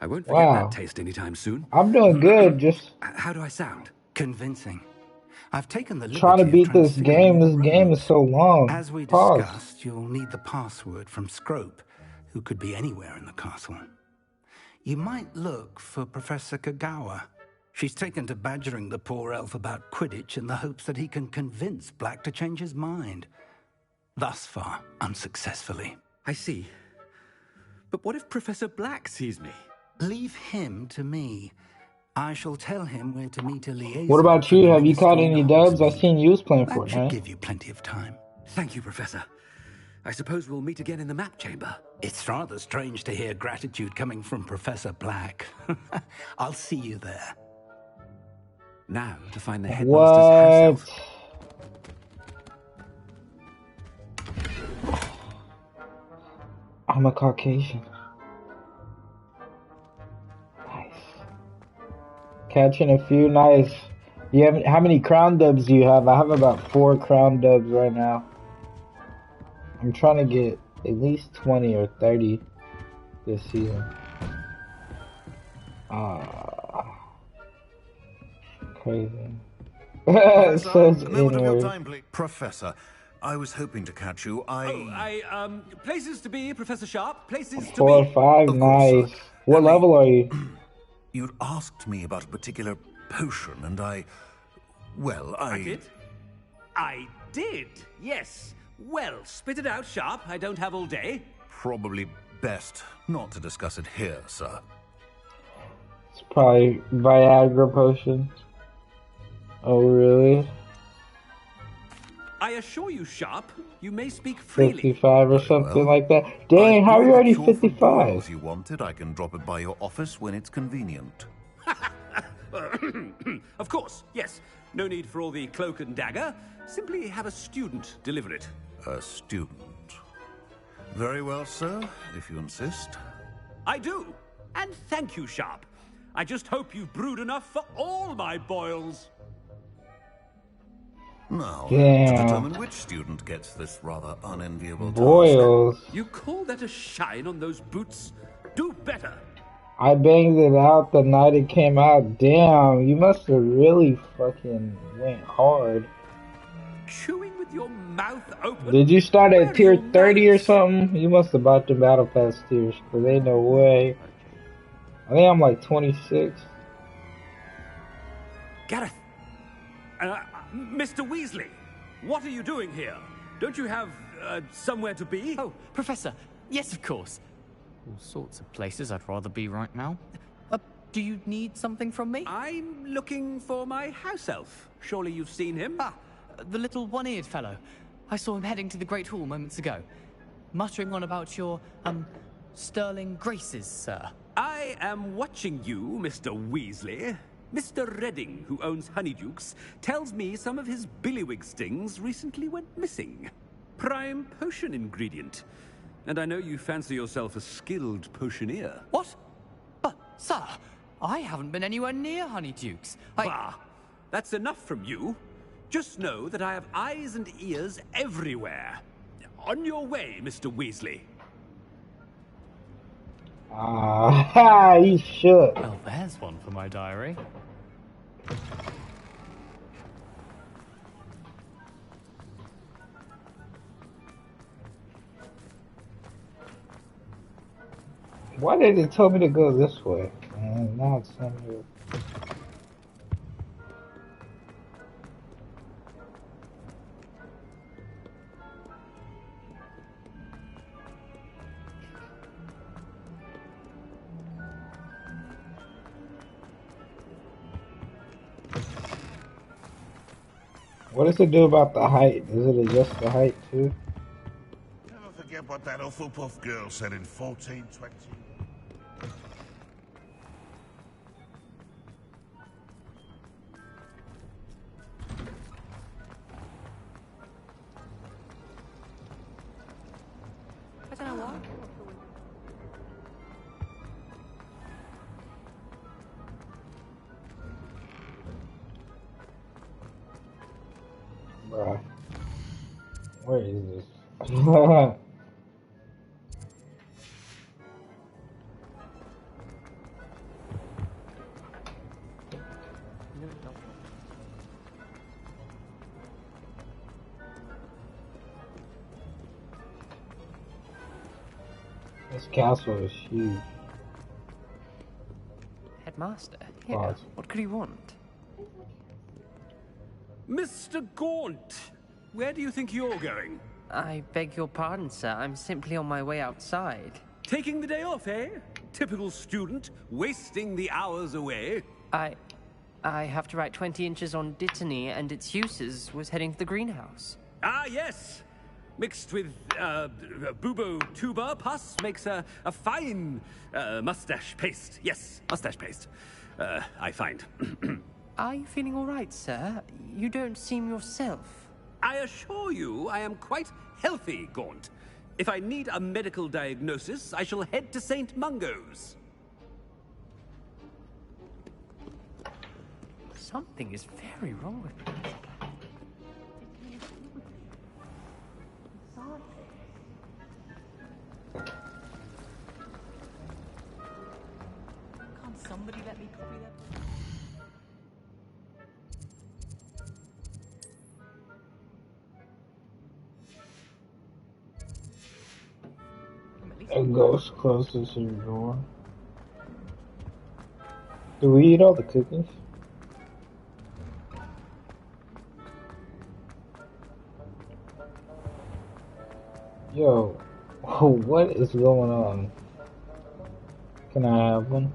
I won't forget Wow. that taste anytime soon. I'm doing good, just How do I sound? Convincing. I've taken the trying to liberty of beat this game. This game is so long. As we Pause. discussed, you'll need the password from Scrope, who could be anywhere in the castle. You might look for Professor Kagawa. She's taken to badgering the poor elf about Quidditch in the hopes that he can convince Black to change his mind. Thus far, unsuccessfully. I see. But what if Professor Black sees me? Leave him to me. I shall tell him where to meet a liaison. What about you? Have you caught any dubs? I seen you was playing That should Fortnite. give you plenty of time. Thank you, Professor. I suppose we'll meet again in the map chamber. It's rather strange to hear gratitude coming from Professor Black. I'll see you there. Now to find the headmaster's house elf. I'm a Caucasian. Nice. Catching a few, nice. You have, how many crown dubs do you have? I have about 4 crown dubs right now. I'm trying to get at least 20 or 30 this season. Crazy. It says a moment of your anyway. time, please. Professor, I was hoping to catch you. Places to be, Professor Sharp. Places to 4 or be. 5, nice. What level are you? You'd asked me about a particular potion, and I did? I did, yes. Well, spit it out, Sharp. I don't have all day. Probably best not to discuss it here, sir. It's probably Viagra potions. Oh, really? I assure you, Sharp, you may speak freely. 55 or something like that. I Dang, how are you believe already it's your 55? boils you wanted. I can drop it by your office when it's convenient. Of course, yes. No need for all the cloak and dagger. Simply have a student deliver it. A student. Very well, sir, if you insist. I do. And thank you, Sharp. I just hope you've brewed enough for all my boils. Now, Damn. to determine which student gets this rather unenviable Boils. You call that a shine on those boots? Do better. I banged it out the night it came out. Damn, you must have really fucking went hard. Chewing with your mouth open. Did you start at tier 30 or something? You must have bought the battle pass tiers, cause ain't no way. I think I'm like 26. Gareth. Mr. Weasley, what are you doing here? Don't you have somewhere to be? Oh, Professor. Yes, of course. All sorts of places I'd rather be right now. Do you need something from me? I'm looking for my house elf. Surely you've seen him? Ah, the little one-eared fellow. I saw him heading to the Great Hall moments ago, muttering on about your, sterling graces, sir. I am watching you, Mr. Weasley. Mr. Redding, who owns Honeydukes, tells me some of his billywig stings recently went missing. Prime potion ingredient. And I know you fancy yourself a skilled potioneer. What? But, sir, I haven't been anywhere near Honeydukes. Bah! That's enough from you. Just know that I have eyes and ears everywhere. On your way, Mr. Weasley. Ah, he shook. Well, there's one for my diary. Why did it tell me to go this way? And now it's telling me. What does it do about the height? Does it adjust the height too? Never forget what that Hufflepuff girl said in 1420. I don't know why. Bruh. Where is this? This castle is huge. Headmaster? Here. Pause. What could he want? Mr. Gaunt, where do you think you're going? I beg your pardon, sir. I'm simply on my way outside. Taking the day off, eh? Typical student, wasting the hours away. I have to write 20 inches on Dittany and its uses. Was heading to the greenhouse. Ah, yes. Mixed with bubo tuber pus makes a fine mustache paste. Yes, mustache paste. I find. Are you feeling all right, sir? You don't seem yourself. I assure you I am quite healthy, Gaunt. If I need a medical diagnosis, I shall head to St. Mungo's. Something is very wrong with me. Can't somebody let me copy that? A ghost closes to your door. Do we eat all the cookies? Yo, what is going on? Can I have one?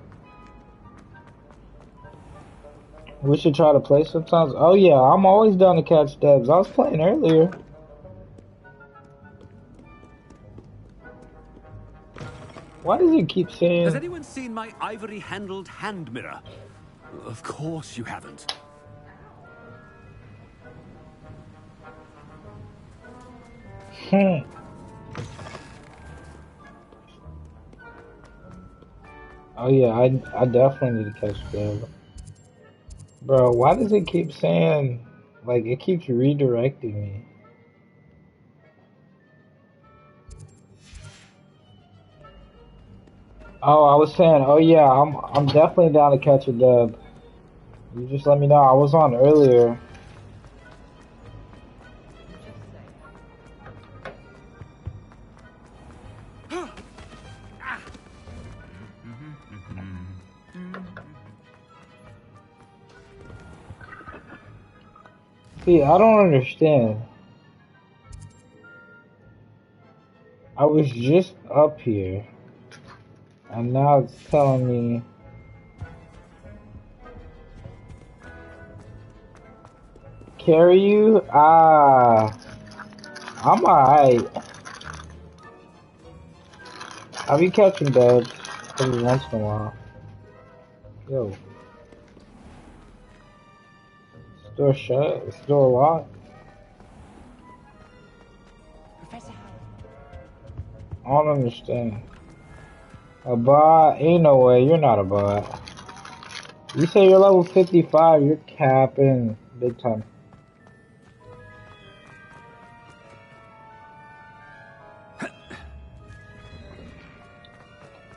We should try to play sometimes. Oh yeah, I'm always down to catch dubs. I was playing earlier. Why does it keep saying... Has anyone seen my ivory-handled hand mirror? Of course you haven't. Oh yeah, I definitely need to catch dub. Bro, why does it keep saying... Like, it keeps redirecting me. Oh, I was saying, oh yeah, I'm definitely down to catch a dub. You just let me know. I was on earlier. See, I don't understand. I was just up here. And now it's telling me... Carry you? Ah. I'm alright. I'll be catching dubs every once in a while. Yo. Store shut? It's door locked? Professor I don't understand. A bot? Ain't no way, you're not a bot. You say you're level 55, you're capping big time.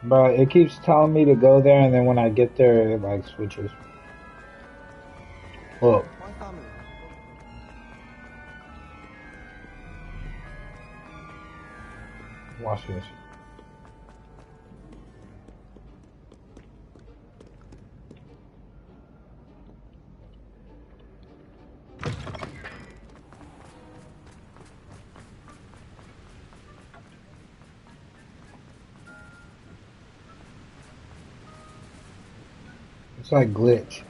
But it keeps telling me to go there, and then when I get there, it like switches. Look. Watch this. It's like glitch.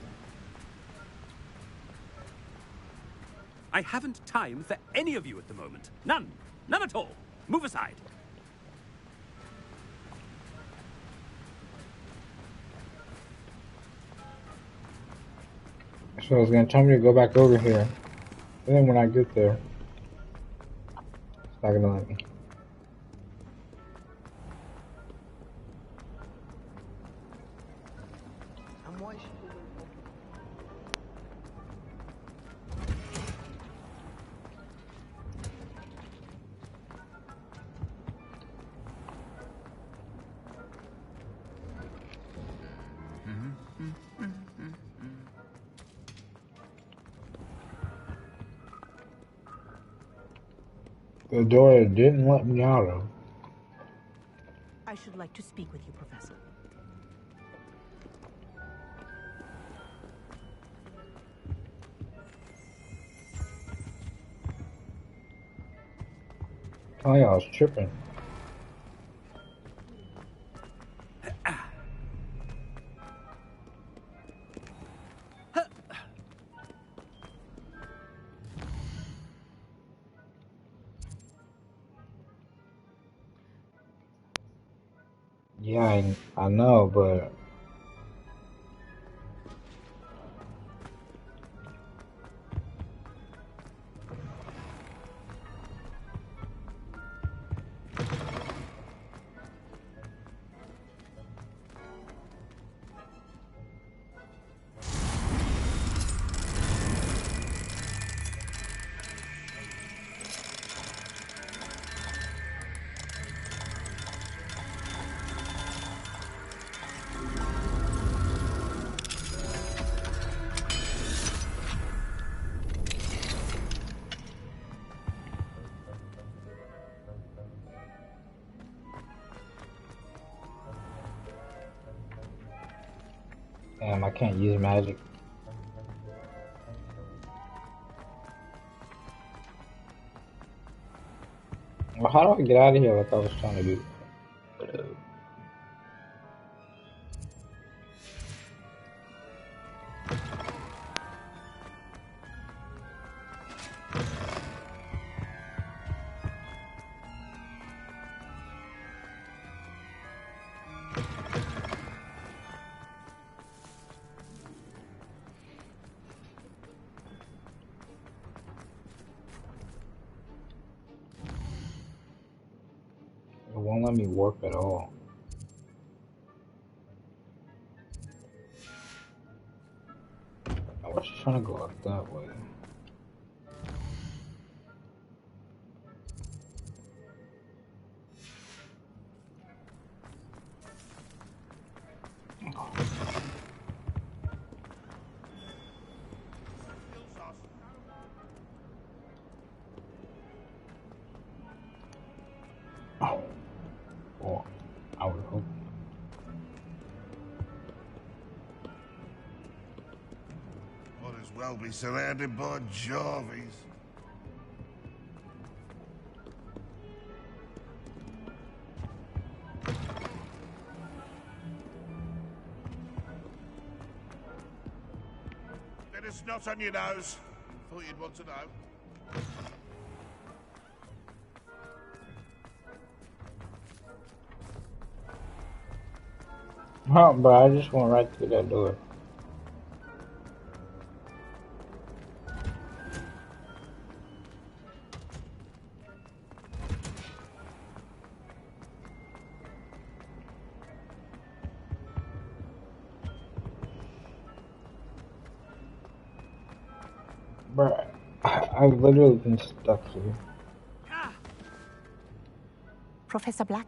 I haven't time for any of you at the moment. None. None at all. Move aside. So it's gonna tell me to go back over here. And then when I get there, it's not gonna let me. The door it didn't let me out of. I should like to speak with you, Professor. Oh yeah, I was tripping. Yeah, I know, but damn, I can't use magic. Well, how do I get out of here like I was trying to do? It won't let me warp at all. I was trying to go up that way. Or I would hope. Might as well be surrounded by Jarvies. Bit of snot on your nose. Thought you'd want to know. Oh, but I just went right through that door. Bruh, I've literally been stuck here. Professor Black,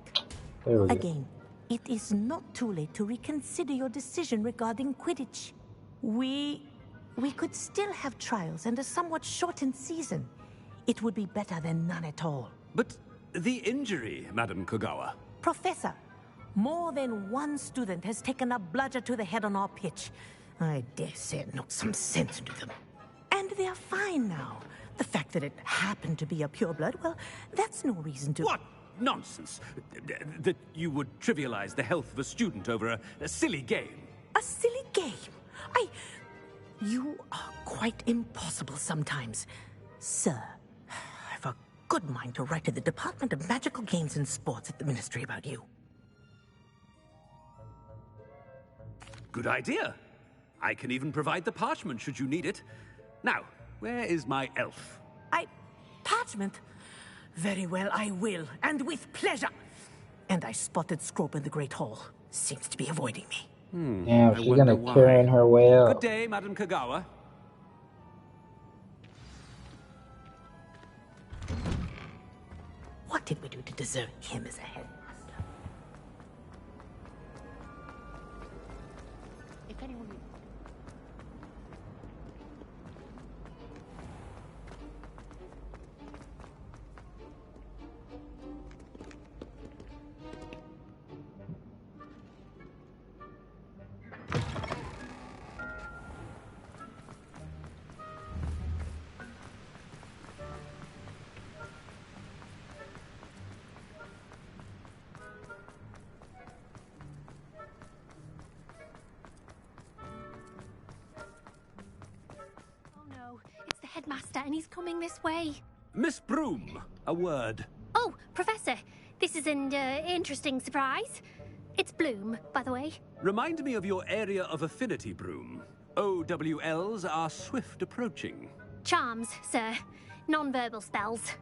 There we go. again, It is not too late to reconsider your decision regarding Quidditch. We could still have trials and a somewhat shortened season. It would be better than none at all. But the injury, Madam Kogawa. Professor, more than one student has taken a bludger to the head on our pitch. I dare say it knocked some sense into them. And they're fine now. The fact that it happened to be a pureblood, well, that's no reason to... What nonsense! That you would trivialize the health of a student over a silly game. A silly game? You are quite impossible sometimes. Sir, I've a good mind to write to the Department of Magical Games and Sports at the Ministry about you. Good idea. I can even provide the parchment should you need it. Now, where is my elf? Parchment? Very well, I will, and with pleasure. And I spotted Scrope in the Great Hall. Seems to be avoiding me. Damn, she's gonna carry her way up. Good day, Madam Kogawa. What did we do to deserve him as a headmaster? If anyone... Headmaster, and he's coming this way. Miss Broom, a word. Oh, Professor, this is an interesting surprise. It's Bloom, by the way. Remind me of your area of affinity, Broom. OWLs are swift approaching. Charms, sir. Non-verbal spells.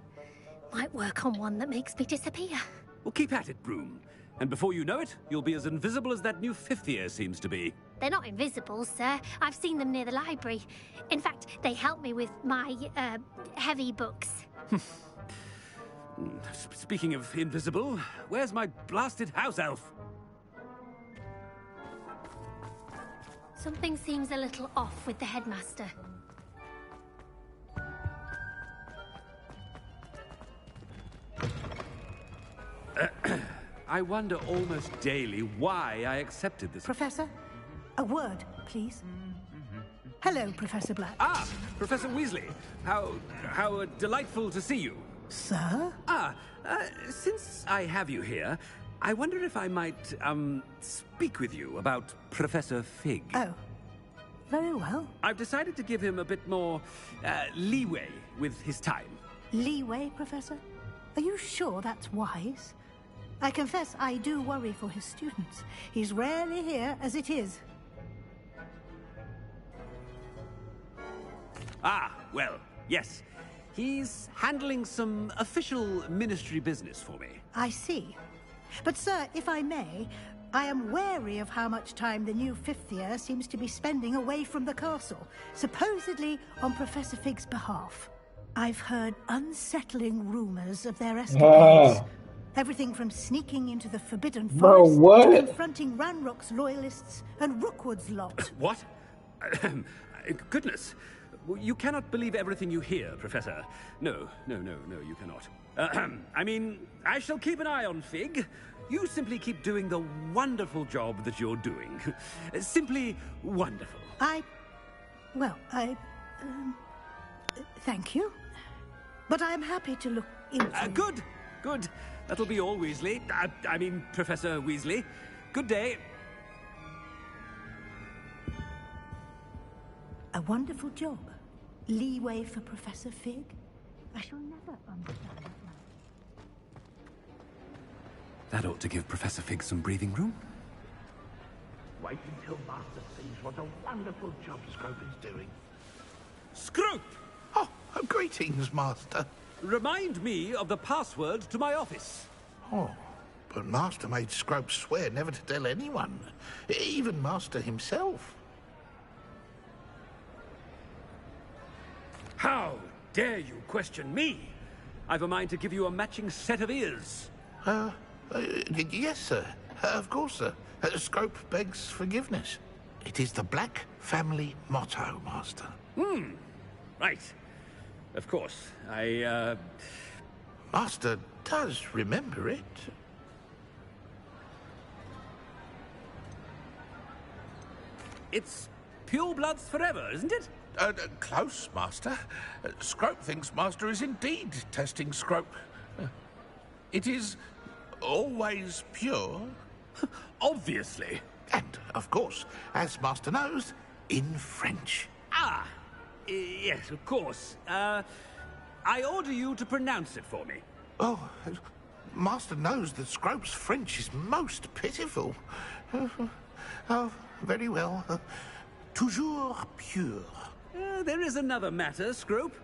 Might work on one that makes me disappear. Well, keep at it, Broom. And before you know it, you'll be as invisible as that new fifth year seems to be. They're not invisible, sir. I've seen them near the library. In fact, they help me with my, heavy books. Speaking of invisible, where's my blasted house elf? Something seems a little off with the headmaster. I wonder almost daily why I accepted this. Professor, a word, please. Hello, Professor Black. Ah, Professor Weasley. How delightful to see you. Sir? Since I have you here, I wonder if I might, speak with you about Professor Fig. Oh, very well. I've decided to give him a bit more, leeway with his time. Leeway, Professor? Are you sure that's wise? I confess I do worry for his students. He's rarely here as it is. Ah, well, yes. He's handling some official ministry business for me. I see. But, sir, if I may, I am wary of how much time the new fifth year seems to be spending away from the castle, supposedly on Professor Fig's behalf. I've heard unsettling rumors of their escapades. Everything from sneaking into the Forbidden Forest to confronting Ranrock's loyalists and Rookwood's lot. What? Goodness. You cannot believe everything you hear, Professor. No, you cannot. I mean, I shall keep an eye on Fig. You simply keep doing the wonderful job that you're doing. Simply wonderful. Thank you. But I'm happy to look into... Good. That'll be all, Weasley. I mean, Professor Weasley. Good day. A wonderful job. Leeway for Professor Fig? I shall never understand that. That ought to give Professor Fig some breathing room. Wait until Master sees what a wonderful job Scrope is doing. Scrope! Oh, greetings, Master. Remind me of the password to my office. Oh, but Master made Scrope swear never to tell anyone, even Master himself. How dare you question me? I've a mind to give you a matching set of ears. Yes, sir. Of course, sir. Scrope begs forgiveness. It is the Black family motto, Master. Right. Of course. Master does remember it. It's pure bloods forever, isn't it? Close, Master. Scrope thinks Master is indeed testing Scrope. It is always pure. Obviously. And, of course, as Master knows, in French. Ah! Yes, of course. I order you to pronounce it for me. Oh, Master knows that Scrope's French is most pitiful. Oh, very well. Toujours pure. There is another matter, Scrope.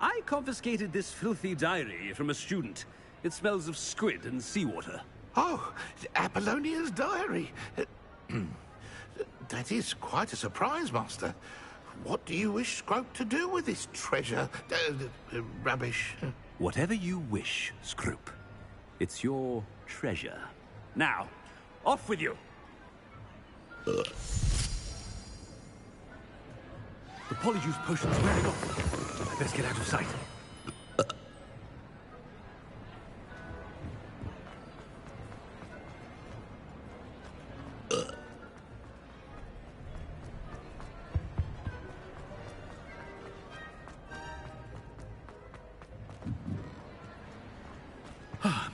I confiscated this filthy diary from a student. It smells of squid and seawater. Oh, Apollonia's diary. That is quite a surprise, Master. What do you wish Scrope to do with this treasure? Rubbish. Whatever you wish, Scrope. It's your treasure. Now, off with you. The polyjuice potion's wearing off. I best get out of sight.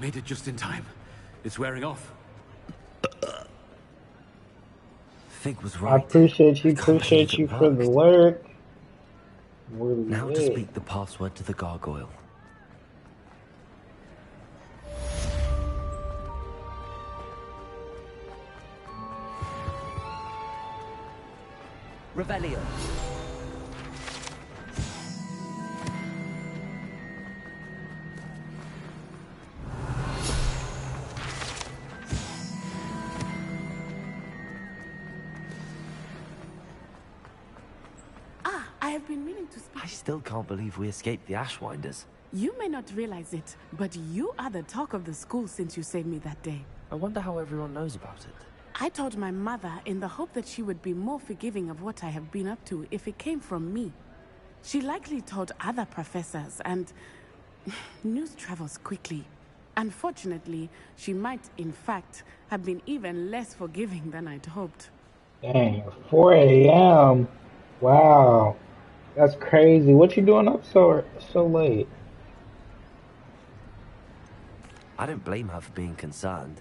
Made it just in time. It's wearing off. Fig was I right. appreciate you for the lyric. Now to speak the password to the gargoyle. Revelio. I still can't believe we escaped the Ashwinders. You may not realize it, but you are the talk of the school since you saved me that day. I wonder how everyone knows about it. I told my mother in the hope that she would be more forgiving of what I have been up to if it came from me. She likely told other professors, and news travels quickly. Unfortunately, she might, in fact, have been even less forgiving than I'd hoped. Dang, 4 a.m. Wow. That's crazy. What you doing up so late? I don't blame her for being concerned.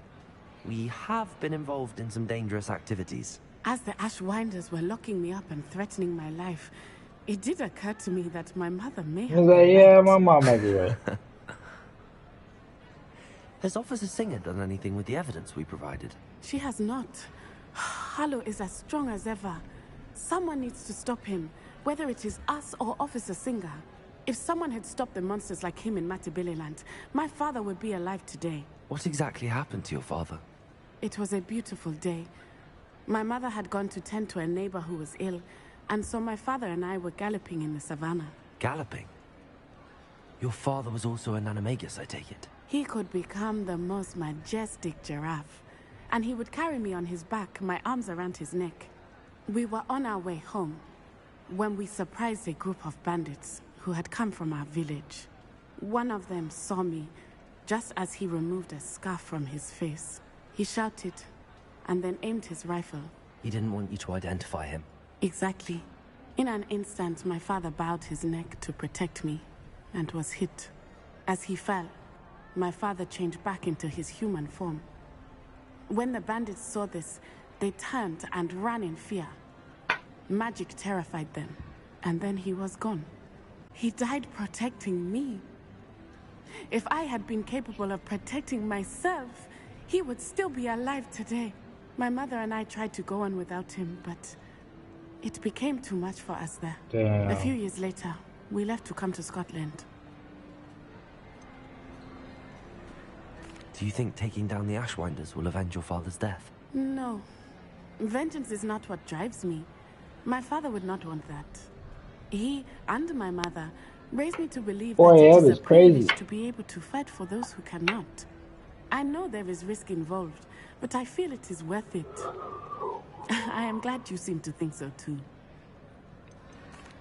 We have been involved in some dangerous activities. As the Ashwinders were locking me up and threatening my life, it did occur to me that my mother may have been Yeah, right. my mom might be right. Has Officer Singer done anything with the evidence we provided? She has not. Harlow is as strong as ever. Someone needs to stop him. Whether it is us or Officer Singer. If someone had stopped the monsters like him in Matabeleland, my father would be alive today. What exactly happened to your father? It was a beautiful day. My mother had gone to tend to a neighbor who was ill, and so my father and I were galloping in the savannah. Galloping? Your father was also an animagus, I take it? He could become the most majestic giraffe, and he would carry me on his back, my arms around his neck. We were on our way home when we surprised a group of bandits who had come from our village. One of them saw me just as he removed a scarf from his face. He shouted and then aimed his rifle. He didn't want you to identify him. Exactly. In an instant, my father bowed his neck to protect me and was hit. As he fell, my father changed back into his human form. When the bandits saw this, they turned and ran in fear. Magic terrified them, and then he was gone. He died protecting me. If I had been capable of protecting myself, he would still be alive today. My mother and I tried to go on without him, but it became too much for us there. Damn. A few years later, we left to come to Scotland. Do you think taking down the Ashwinders will avenge your father's death? No. Vengeance is not what drives me. My father would not want that. He and my mother raised me to believe that it is a privilege to be able to fight for those who cannot. I know there is risk involved, but I feel it is worth it. I am glad you seem to think so too.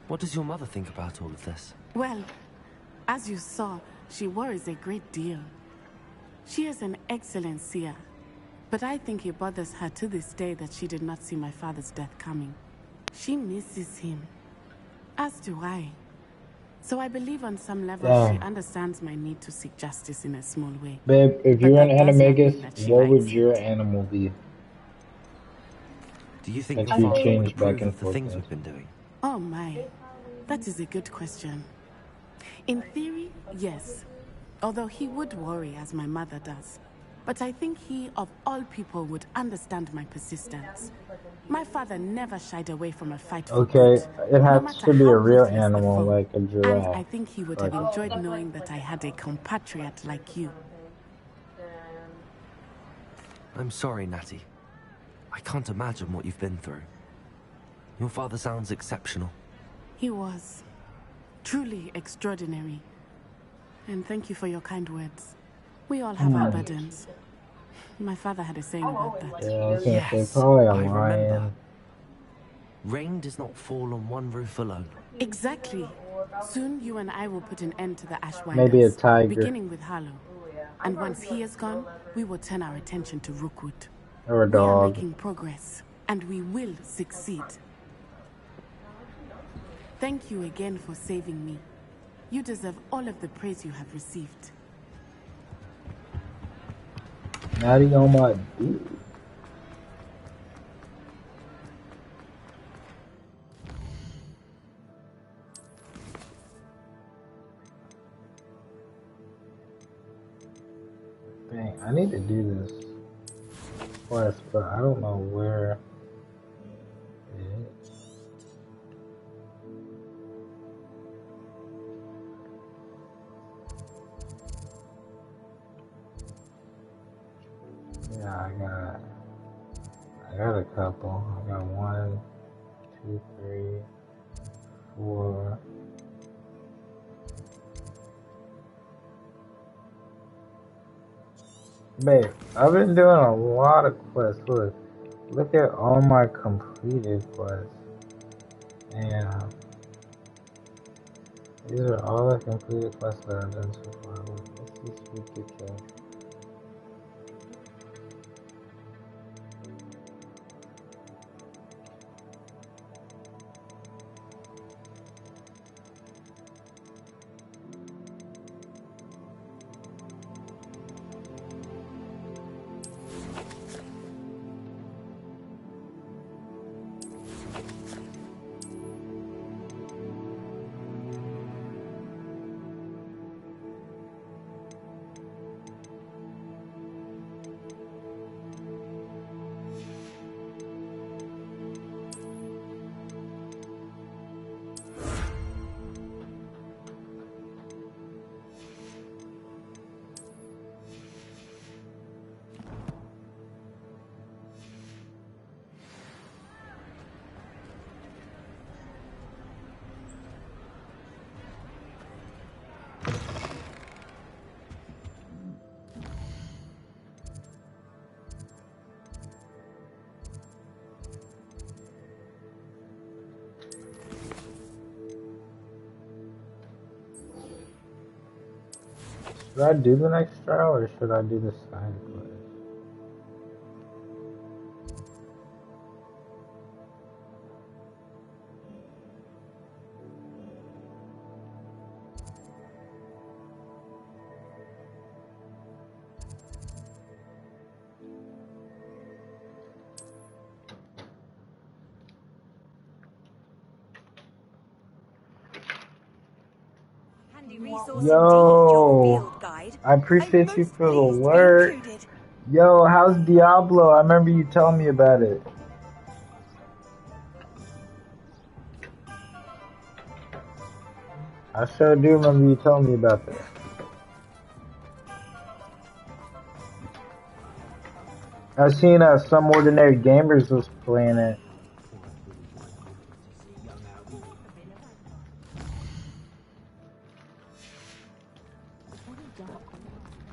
What does your mother think about all of this? Well, as you saw, she worries a great deal. She is an excellent seer, but I think it bothers her to this day that she did not see my father's death coming. She misses him, as do I. So I believe on some level she understands my need to seek justice in a small way. Babe, if But you're an that does not mean animagus, that she what would likes your it. animal be? Do you think If your you father would change back approve and of the forth, things yes. we've been doing? Oh my, that is a good question. In theory, yes. Although he would worry as my mother does. But I think he, of all people, would understand my persistence. My father never shied away from a fight for Okay, good, it no has matter to be how a real ruthless the animal, foe. like a And giraffe. I think he would have enjoyed knowing that I had a compatriot like you. I'm sorry, Natty. I can't imagine what you've been through. Your father sounds exceptional. He was truly extraordinary. And thank you for your kind words. We all have our burdens. My father had a saying about that. Yeah, I was gonna say Yes, probably a I remember. lion. Rain does not fall on one roof alone. Exactly. Soon you and I will put an end to the Ashwinders. Maybe a tiger. Beginning with Harlow. And once he is gone, we will turn our attention to Rookwood. Or a We are dog. making progress, and we will succeed. Thank you again for saving me. You deserve all of the praise you have received. Natty on my dude. Dang, I need to do this quest, but I don't know where it is. Yeah, I got a couple. I got 1, 2, 3, 4. Babe, I've been doing a lot of quests. Look at all my completed quests. And these are all the completed quests that I've done so far. This is ridiculous. Should I do the next trial or should I do the side quest? Yo, I appreciate you for the work. Yo, how's Diablo? I remember you telling me about it. I sure do remember you telling me about that. I seen Some Ordinary Gamers was playing it.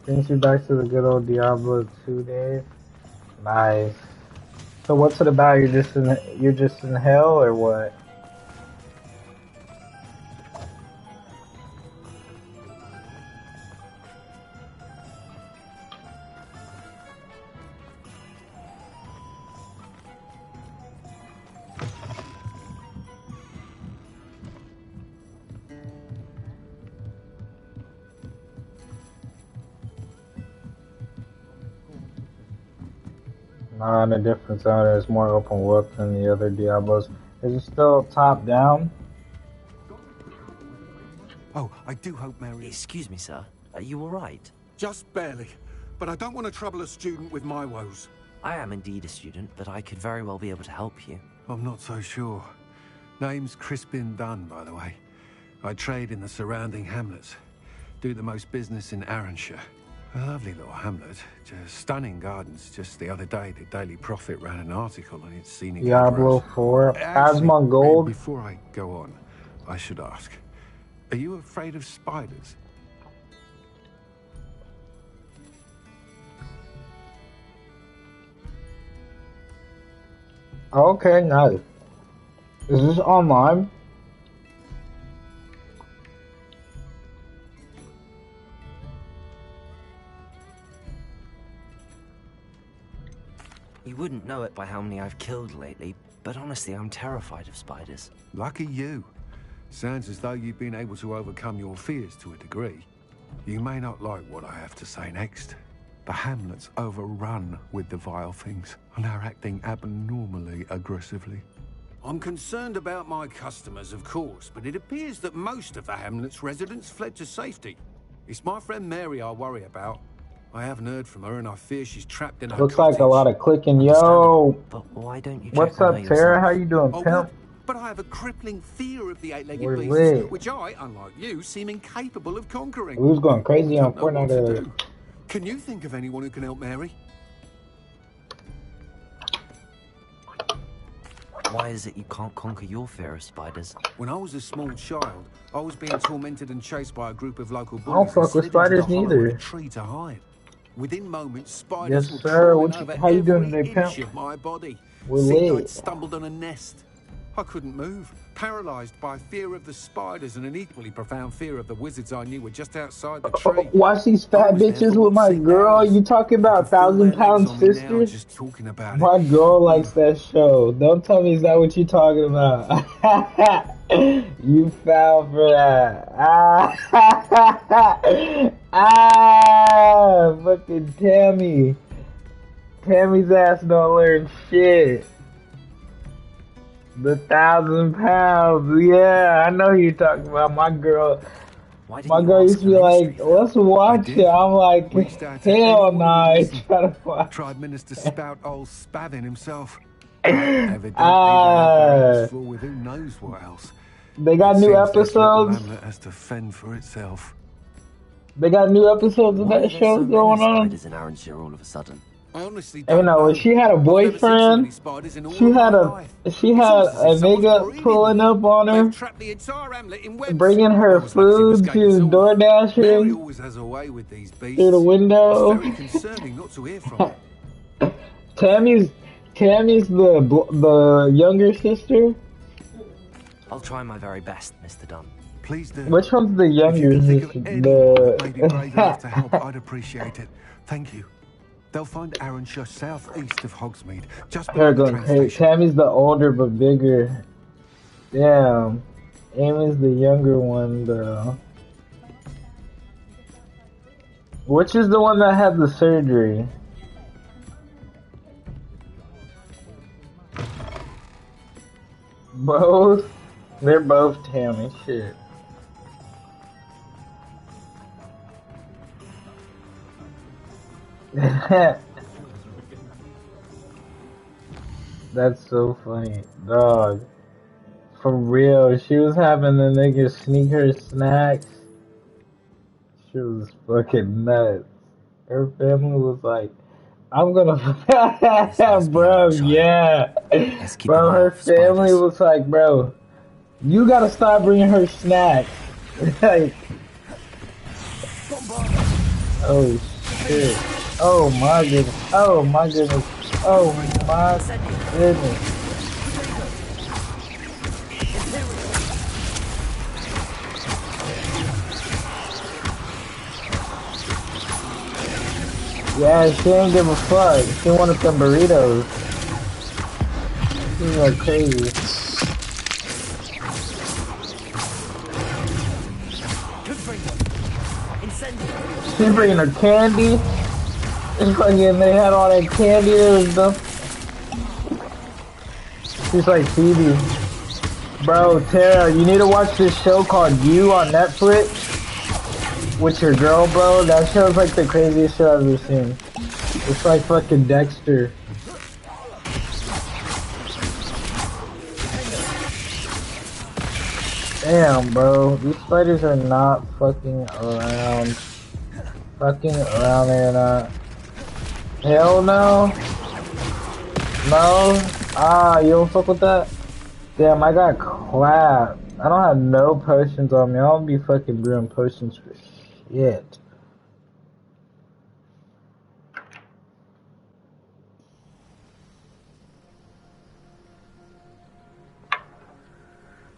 Brings you back to the good old Diablo 2 days. Nice. So what's it about? You're just in hell or what? Nah, in a different zone, there's more open world than the other Diablos. Is it still top down? Oh, I do hope Mary... Excuse me, sir. Are you all right? Just barely. But I don't want to trouble a student with my woes. I am indeed a student, but I could very well be able to help you. I'm not so sure. Name's Crispin Dunn, by the way. I trade in the surrounding hamlets. Do the most business in Arranshire. A lovely little hamlet. Just stunning gardens. Just the other day, the Daily Prophet ran an article on its scenic Diablo 4. Asmon Gold. Before I go on, I should ask. Are you afraid of spiders? Okay, nice. Is this online? You wouldn't know it by how many I've killed lately, but honestly, I'm terrified of spiders. Lucky you. Sounds as though you've been able to overcome your fears to a degree. You may not like what I have to say next. The hamlet's overrun with the vile things, and are acting abnormally aggressively. I'm concerned about my customers, of course, but it appears that most of the hamlet's residents fled to safety. It's my friend Mary I worry about. I haven't heard from her, and I fear she's trapped in her Looks cottage. like a lot of clicking. Yo! But why don't you What's check on up, her Tara? yourself? How you doing, Oh, pimp? but I have a crippling fear of the eight-legged We're beasts, lit. which I, unlike you, seem incapable of conquering. We was going crazy on Don't know what Fortnite to earlier. do. Can you think of anyone who can help Mary? Why is it you can't conquer your fear of spiders? When I was a small child, I was being tormented and chased by a group of local I bullies. don't fuck with and slid into spiders the hollow in neither. a tree to hide. Within moments, spiders Yes, were sir. crawling What you, over how you doing every today, inch pimp? of my body. We're Seemed lit. I'd stumbled on a nest. I couldn't move, paralysed by fear of the spiders and an equally profound fear of the wizards I knew were just outside the tree. Watch these fat bitches with my girl. You talking about 1,000-pound On me now, sisters? just talking about it. My girl likes that show. Don't tell me is that what you talking about. You foul for that. Fucking Tammy. Tammy's ass don't learn shit. The 1,000 pounds. Yeah, I know who you're talking about. My girl. My girl used to be like, let's watch it. I'm like, hell nah, I try to watch. Tried Minister Spout old Spavin himself. Ah. With who knows what else. They got It new seems this little episodes. hamlet has to fend for itself. They got new episodes of Why are that there show so many going on. spiders in Arranshire all of a sudden? I honestly You know, she had a boyfriend. She had a nigga pulling up on her, bringing her food. She was door dashing always has a way with these beasts. through the window. It's very concerning not to hear from her. Tammy's the younger sister. I'll try my very best, Mr. Dunn. Please do. Which one's the younger sister? May be brave enough to help. I'd appreciate it. Thank you. They'll find Arranshire southeast of Hogsmeade, just below the train Hey, station. Tammy's the older but bigger. Damn. Amy's the younger one, though. Which is the one that had the surgery? Both? They're both Tammy. Shit. That's so funny. Dog. For real, she was having the niggas sneak her snacks. She was fucking nuts. Her family was like, I'm gonna... Bro, yeah. Bro, her family was like, bro, you gotta stop bringing her snacks. Like... Oh shit. Oh my goodness. Oh my goodness. Oh my goodness. Yeah, she ain't give a fuck. She wanted some burritos. She was like crazy. She's bringing her candy. Fucking, they had all that candy and stuff. She's like Phoebe. Bro, Tara, you need to watch this show called You on Netflix. With your girl, bro. That show's like the craziest show I've ever seen. It's like fucking Dexter. Damn, bro. These spiders are not fucking around. Fucking around there, not. Hell no. No. Ah, you don't fuck with that? Damn, I got clapped. I don't have no potions on me. I don't be fucking brewing potions for shit.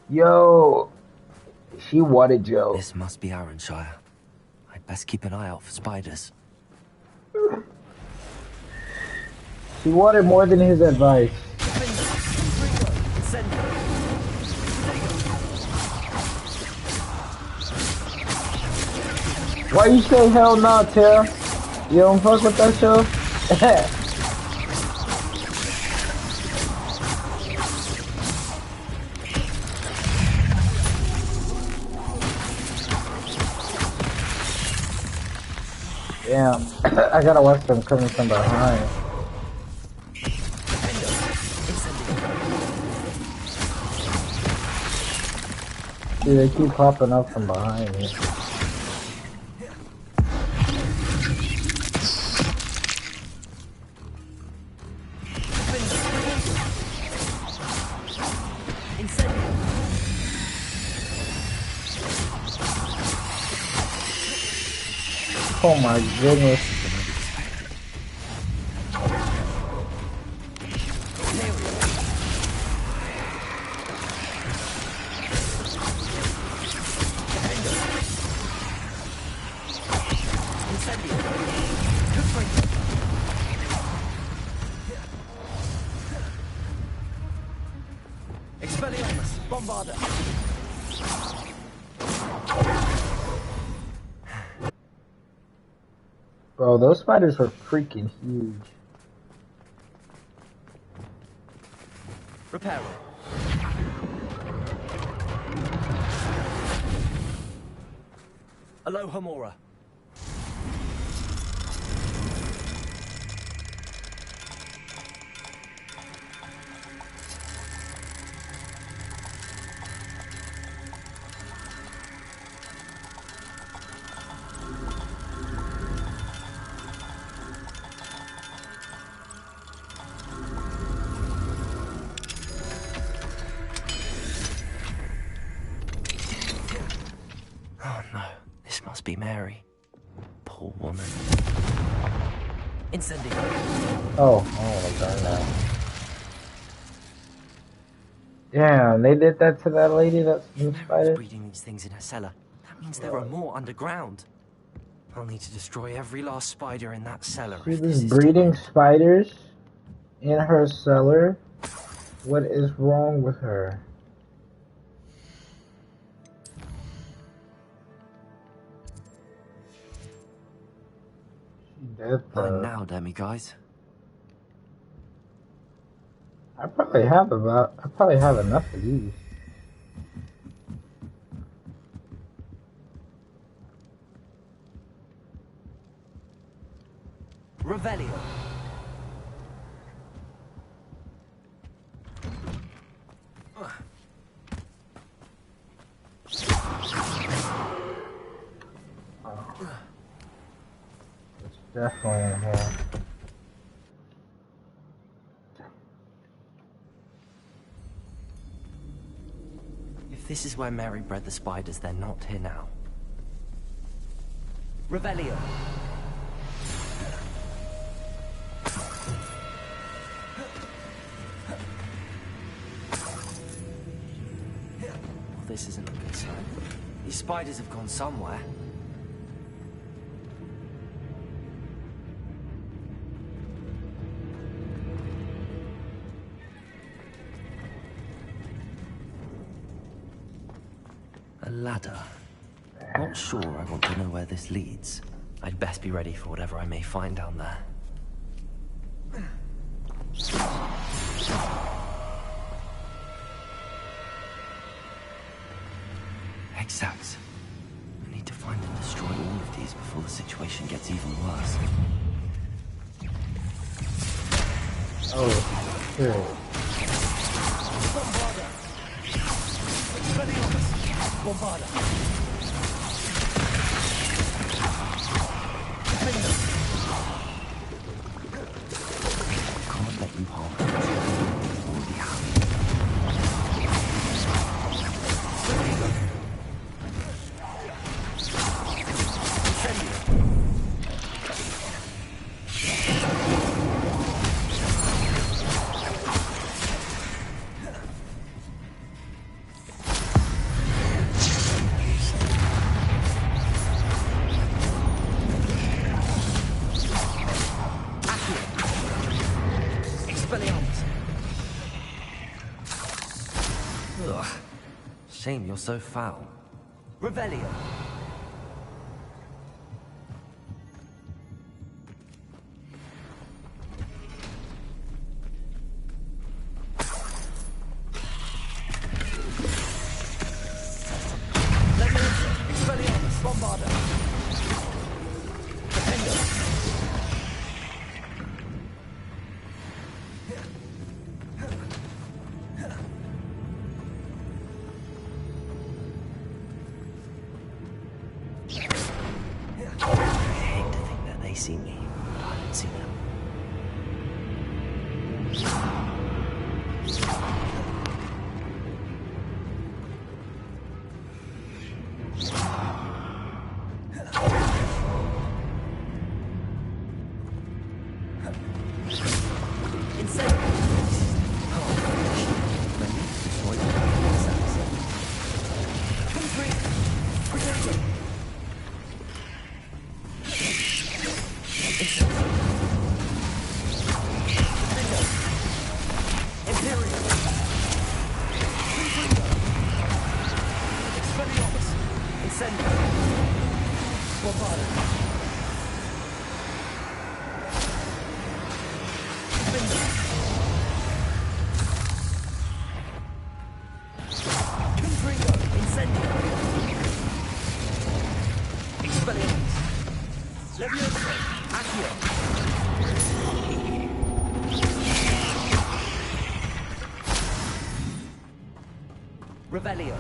Yo, she wanted Joe. This must be Arranshire. I'd best keep an eye out for spiders. She wanted more than his advice. Why you say hell no, Tara? You don't fuck with that show? Damn, I gotta watch them coming from behind. See, they keep popping up from behind me. Oh my goodness. Expelliarmus, Bombarder. Bro, those spiders are freaking huge. Repair. Alohomora. Oh no, this must be Mary. Poor woman. Incendio. Oh my god, no. Damn, they did that to that lady that's in the spider? Breeding these things in her cellar. That means there are more underground. I'll need to destroy every last spider in that cellar. She was breeding spiders in her cellar? What is wrong with her? Mine now, Demi guys. I probably have enough of these. Revelio. Definitely in here. If this is where Mary bred the spiders, they're not here now. Revelio. this isn't a good sign. These spiders have gone somewhere. A ladder. Not sure I want to know where this leads. I'd best be ready for whatever I may find down there. Exact. I need to find and destroy all of these before the situation gets even worse. Oh, shit. Bombarda! Can't let you harm her. Already happened. Shame you're so foul. Revelio. Expelliarmus! Bombarda! Defender! They see me, but I don't see them. Revelio.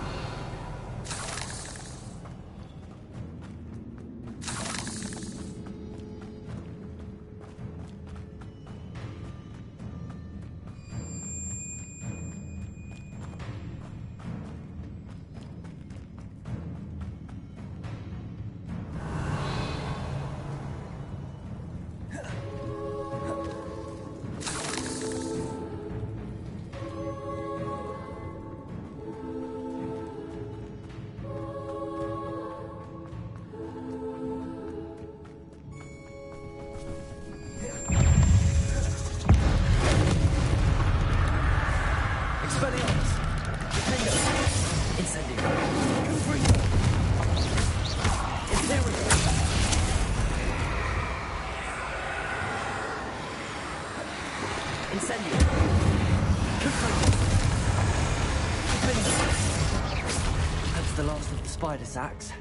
That's the last of the spider sacks.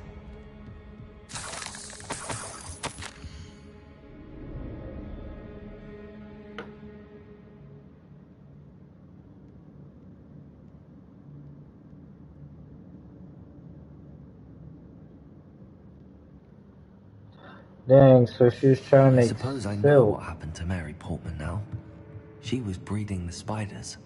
Dang, so she's trying to I make suppose I know silk. what happened to Mary Portman now. She was breeding the spiders.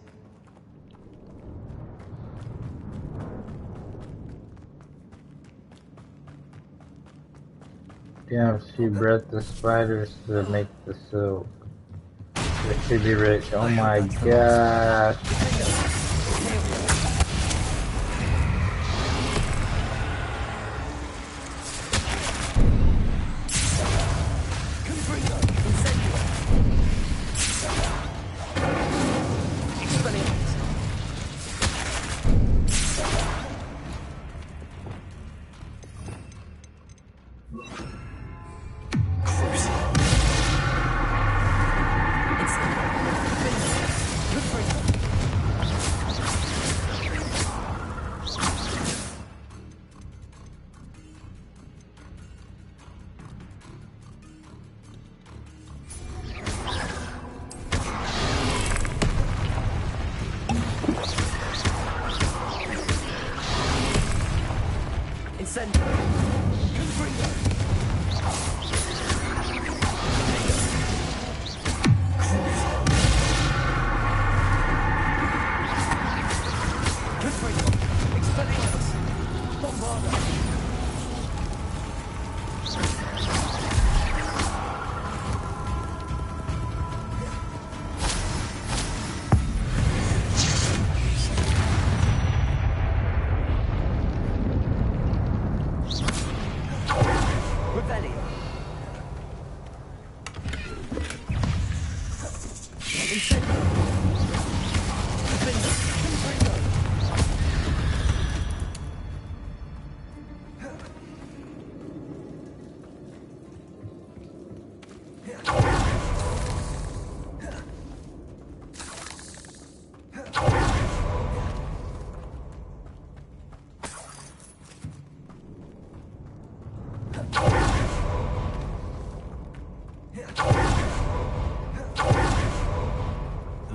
Damn, she bred the spiders to make the silk. So she'd be rich. Oh my gosh.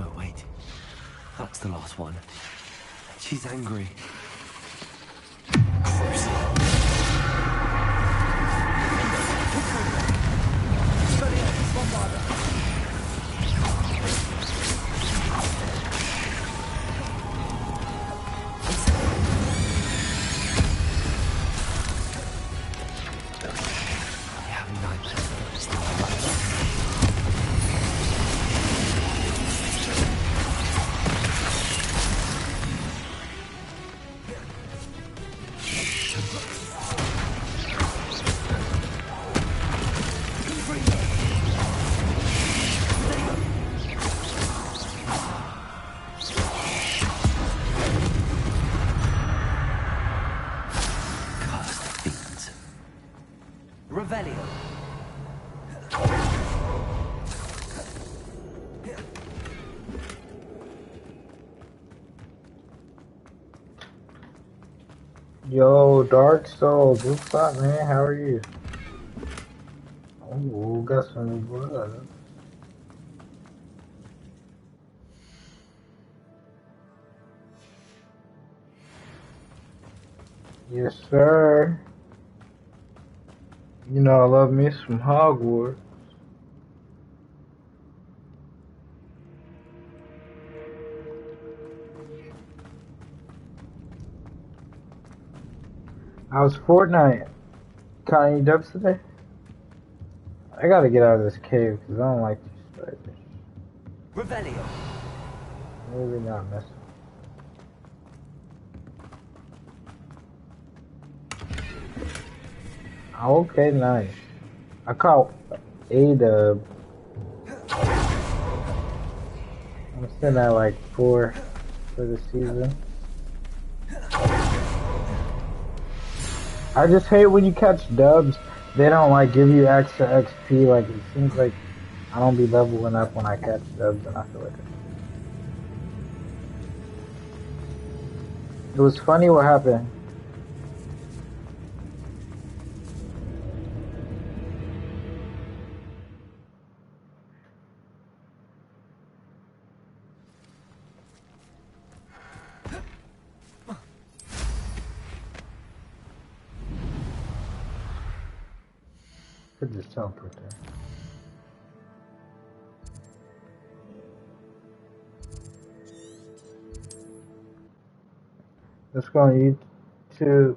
Oh, wait. That's the last one. She's angry. Revelio. Yo, Dark Souls, what's up, man? How are you? Oh, got some new blood. Yes, sir. You know I love me some Hogwarts. How's Fortnite? Caught any dubs today? I gotta get out of this cave because I don't like these spiders. Revelio. Maybe not messing. Okay, nice. I caught a dub. I'm sitting at like 4 for the season. I just hate when you catch dubs, they don't like give you extra XP. Like it seems like I don't be leveling up when I catch dubs, and I feel like it was funny what happened. Could just teleport there. Let's go on YouTube.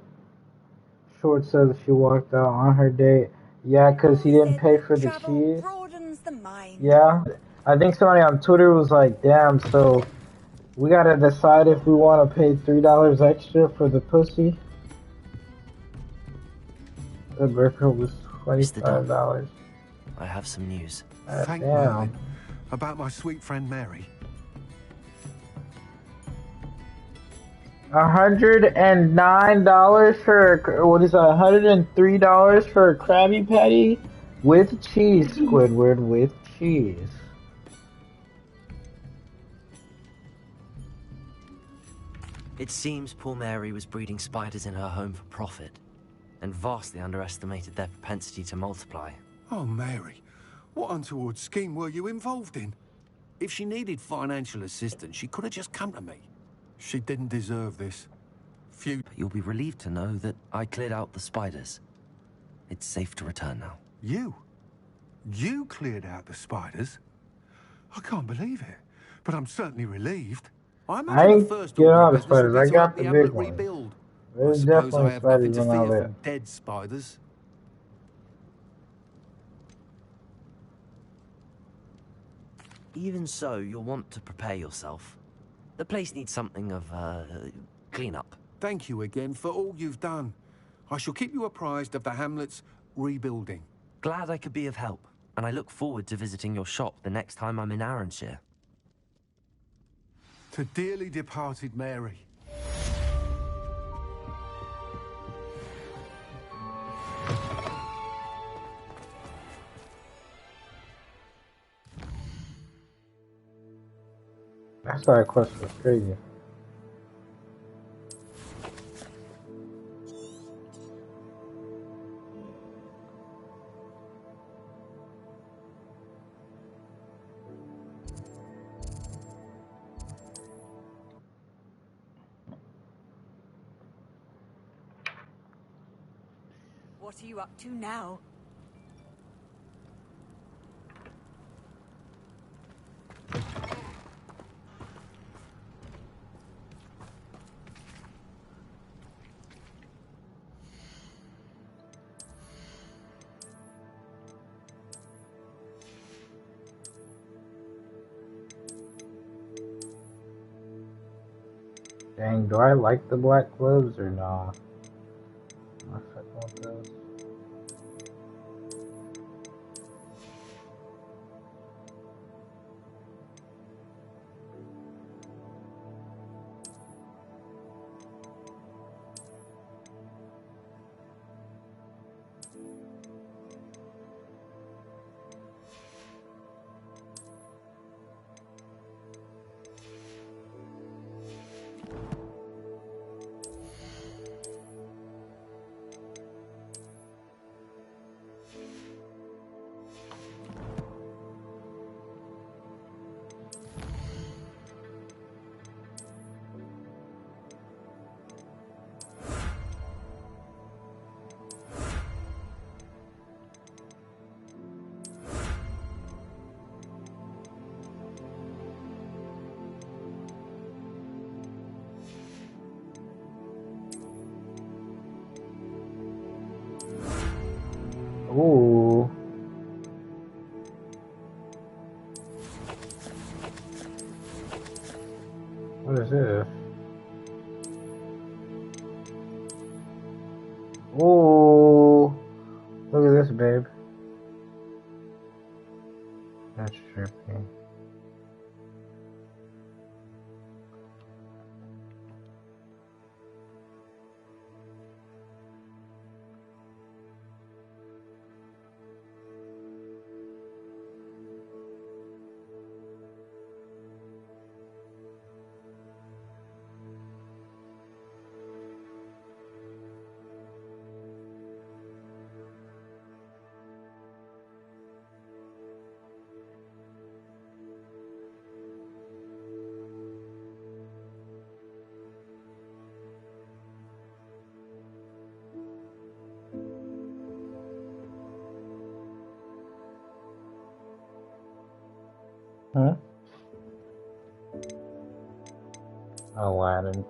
Short says she walked out on her date. Yeah, because he didn't pay for the cheese. Yeah. I think somebody on Twitter was like, damn, so we gotta decide if we want to pay $3 extra for the pussy. The burger was $25. I have some news. Thank Merlin. About my sweet friend Mary. $109 for what is that? $103 for a Krabby Patty with cheese, Squidward, with cheese. It seems poor Mary was breeding spiders in her home for profit, and vastly underestimated their propensity to multiply. Oh, Mary, what untoward scheme were you involved in? If she needed financial assistance, she could have just come to me. She didn't deserve this. Few... you'll be relieved to know that I cleared out the spiders. It's safe to return now. You? You cleared out the spiders? I can't believe it, but I'm certainly relieved. I I imagine the ain't first get order all of the business will spiders. be I to got have the the big amulet ones. rebuild. I There's suppose I definitely have nothing spiders to and all fear that. from dead spiders. Even so, you'll want to prepare yourself. The place needs something of, clean-up. Thank you again for all you've done. I shall keep you apprised of the hamlet's rebuilding. Glad I could be of help, and I look forward to visiting your shop the next time I'm in Arranshire. To dearly departed Mary. That side quest was crazy. What are you up to now? Dang, do I like the black gloves or no? I fucking want those. Ooh. What is this? Ooh. Look at this, babe. That's trippy. Huh? Aladdin.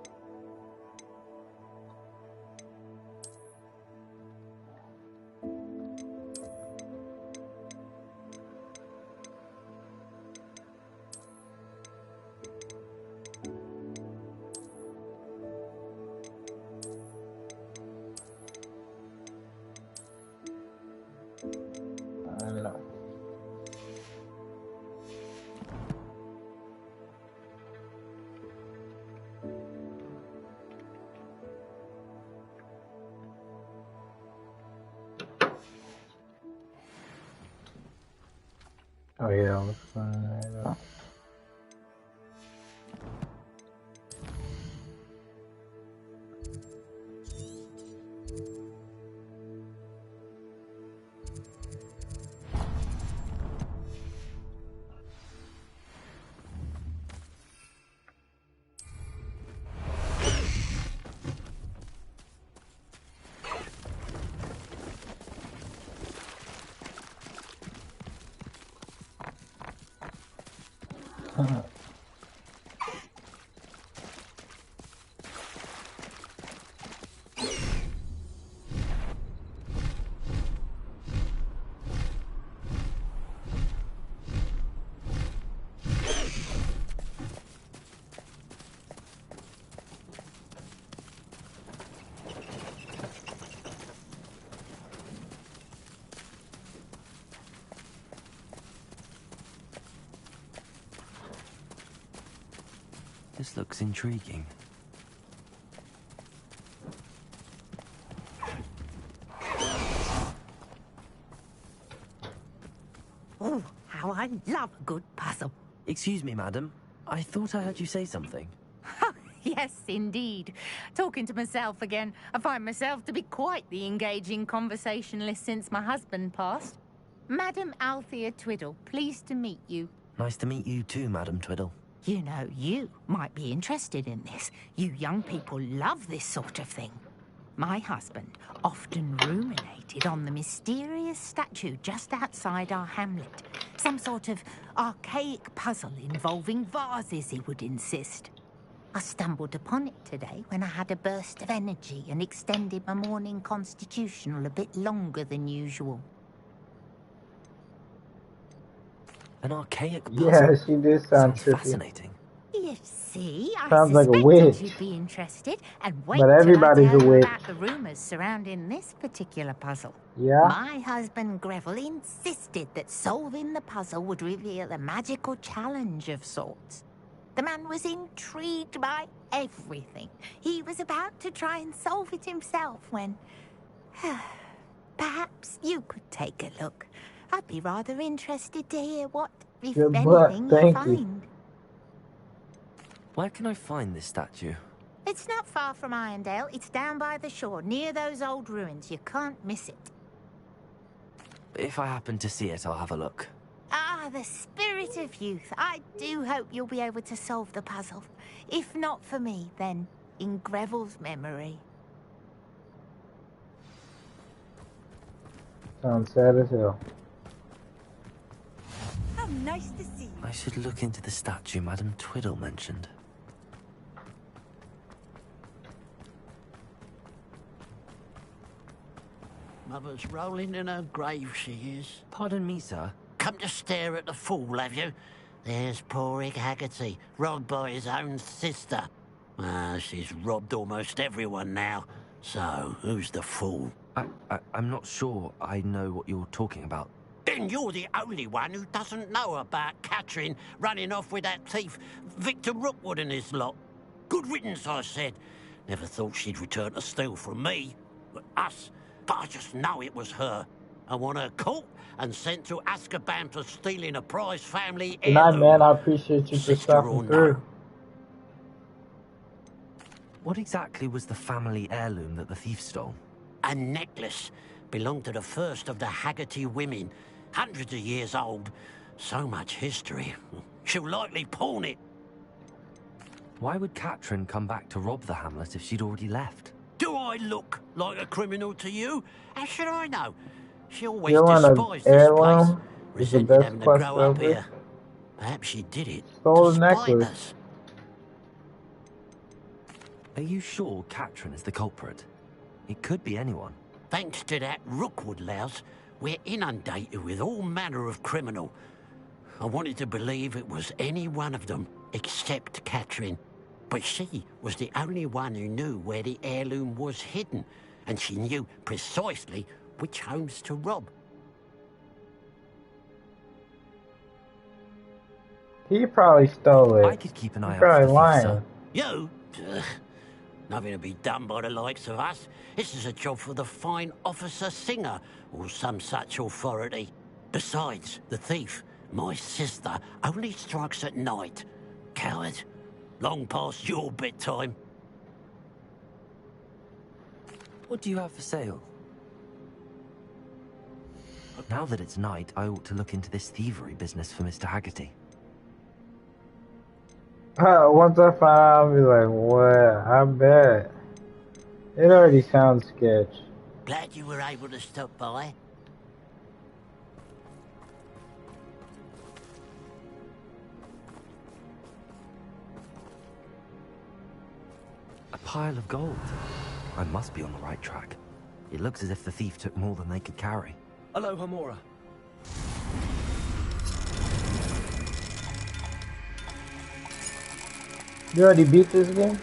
I don't know. Oh yeah, looks fine. This looks intriguing. Oh, how I love a good puzzle. Excuse me, madam. I thought I heard you say something. Yes, indeed. Talking to myself again. I find myself to be quite the engaging conversationalist since my husband passed. Madam Althea Twiddle, pleased to meet you. Nice to meet you too, Madam Twiddle. You know, you might be interested in this. You young people love this sort of thing. My husband often ruminated on the mysterious statue just outside our hamlet. Some sort of archaic puzzle involving vases, he would insist. I stumbled upon it today when I had a burst of energy and extended my morning constitutional a bit longer than usual. An archaic puzzle? Yeah, she did sound trippy. Fascinating. You see, Sounds I like a suspected witch. you'd be interested, and wait But till I everybody's tell a you witch. about the rumours surrounding this particular puzzle. Yeah? My husband Greville insisted that solving the puzzle would reveal a magical challenge of sorts. The man was intrigued by everything. He was about to try and solve it himself when... Perhaps you could take a look. I'd be rather interested to hear what, if Good anything, luck. you Thank find. you. Where can I find this statue? It's not far from Irondale. It's down by the shore, near those old ruins. You can't miss it. If I happen to see it, I'll have a look. Ah, the spirit of youth. I do hope you'll be able to solve the puzzle. If not for me, then in Greville's memory. Sounds sad as hell. How nice to see you. I should look into the statue Madam Twiddle mentioned. Mother's rolling in her grave, she is. Pardon me, sir. Come to stare at the fool, have you? There's poor Ig Haggerty, robbed by his own sister. She's robbed almost everyone now. So, who's the fool? I'm not sure I know what you're talking about. Then you're the only one who doesn't know about Catherine running off with that thief, Victor Rookwood and his lot. Good riddance, I said. Never thought she'd return to steal from me, us, but I just know it was her. I want her caught and sent to Azkaban for stealing a prize family Good night, heirloom. man. I appreciate you for Sister stopping or through. What exactly was the family heirloom that the thief stole? A necklace belonged to the first of the Haggerty women. Hundreds of years old. So much history. She'll likely pawn it. Why would Catherine come back to rob the hamlet if she'd already left? Do I look like a criminal to you? How should I know? She always You want despised an this place. heirloom? It's the Resented best having to quest grow up ever. here. Perhaps she did it Stole to the spite necklace. us. Are you sure Catherine is the culprit? It could be anyone. Thanks to that Rookwood louse, we're inundated with all manner of criminal. I wanted to believe it was any one of them, except Catherine. But she was the only one who knew where the heirloom was hidden, and she knew precisely which homes to rob. He probably stole it. I could keep an eye He's out for probably the thief, lying. sir. You? Ugh. Nothing to be done by the likes of us. This is a job for the fine officer Singer, or some such authority. Besides, the thief, my sister, only strikes at night. Coward. Long past your bedtime. What do you have for sale? Now that it's night, I ought to look into this thievery business for Mr. Haggerty. Once I find out, I'll be like, what? I bet. It already sounds sketch. Glad you were able to stop by. pile of gold. I must be on the right track. It looks as if the thief took more than they could carry. Aloha, Mora. You already beat this game?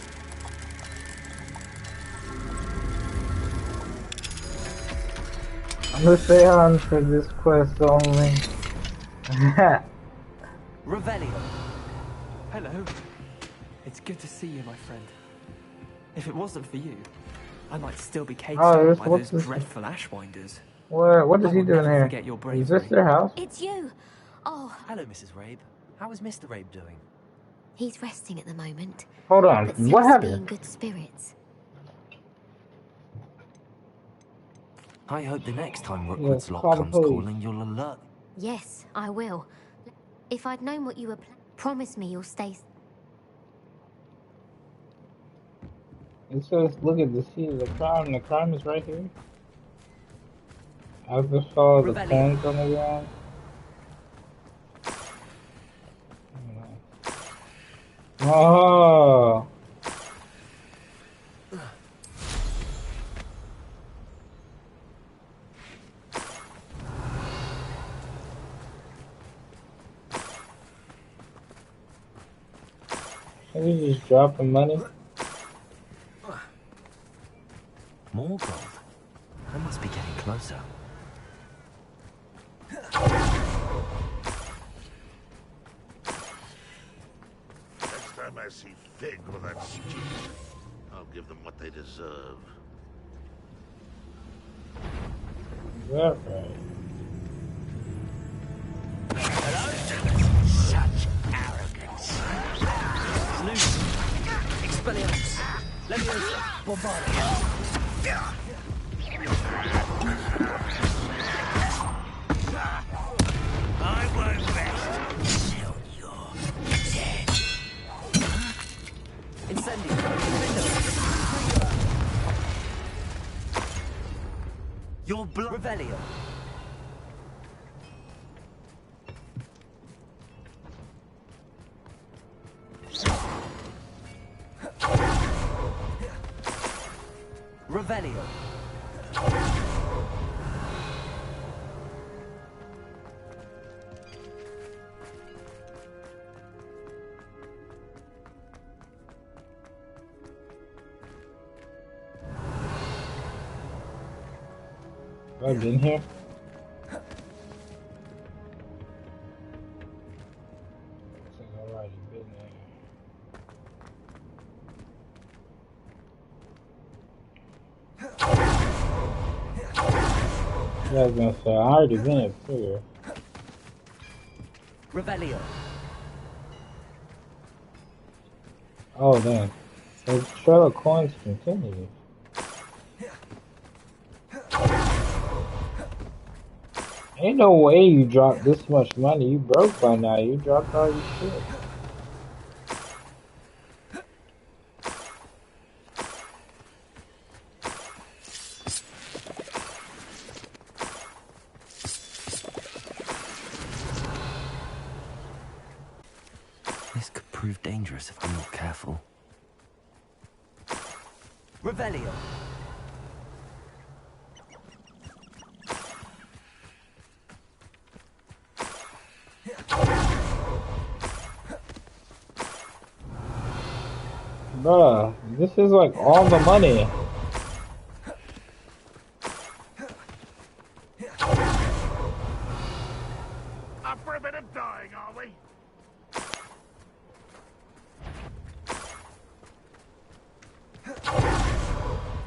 I'm gonna stay on for this quest only. Revelio. Hello. It's good to see you, my friend. If it wasn't for you, I might still be caged up by those dreadful Ashwinders. What is he doing never here? forget your Is this their house? It's you. Oh. Hello, Mrs. Rabe. How is Mr. Rabe doing? He's resting at the moment. Hold on. But What seems to be in happened? good spirits. I hope the next time Yes, Rookwood's Lock call the comes police. calling, you'll alert. Yes, I will. If I'd known what you were promise me you'll stay. It says, look at the scene of the crime. The crime is right here. I just saw the coins on the ground. Oh. Are you just dropping money? More gold. I must be getting closer. Next time I see Fig or that stupid, I'll give them what they deserve. Is that right? Such arrogance. Loose. Expelliarmus. Leviosa. Bombardier. I won't rest till you're dead. Incendio. Your blood. Revelio. Revelio. Have I been here? Looks like I've already been there. Yeah, I was gonna say, I already been at Figure. Revelio. Oh, damn. The trail of coins continues. Ain't no way you dropped this much money. You broke by now. You dropped all your shit. This could prove dangerous if I'm not careful. Revelio. Bruh, this is like all the money. Up for a bit of dying, are we?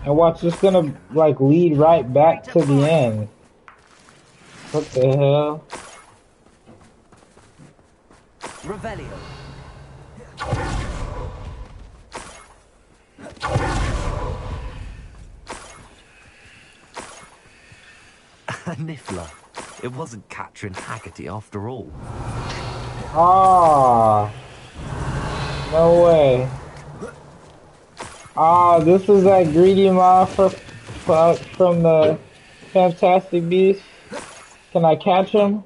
And watch, this gonna like lead right back to the end. What the hell? Revelio. Niffler. It wasn't Catherine Haggerty after all. Ah, no way. Ah, this is that greedy moth from the Fantastic Beasts. Can I catch him?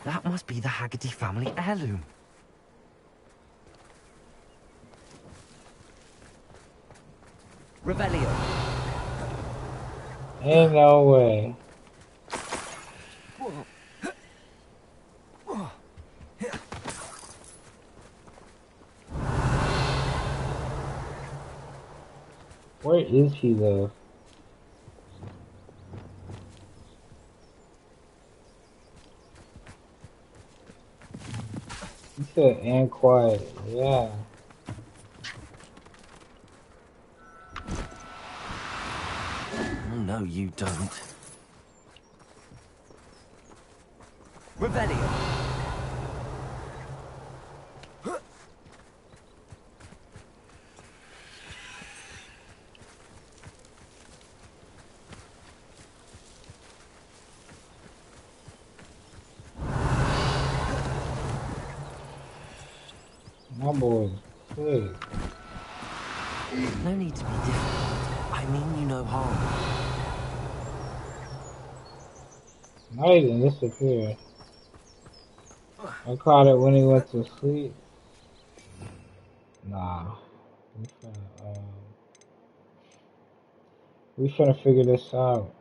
That must be the Haggerty family heirloom. Revelio. Ain't no way. Where is he though? He said and quiet, yeah. No, you don't. Revelio. My boy's sick. No need to be difficult. I mean you no harm. Not even disappeared. I caught it when he went to sleep. Nah. We finna figure this out.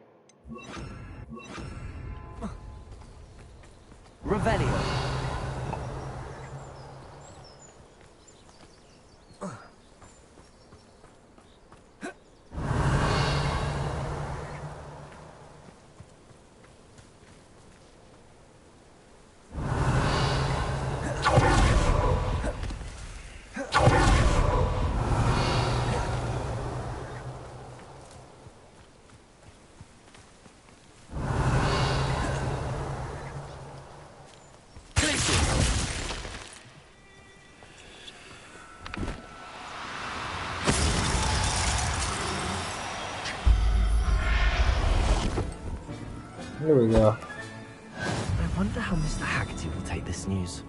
Revelio. Here we go. I wonder how Mr. Haggerty will take this news.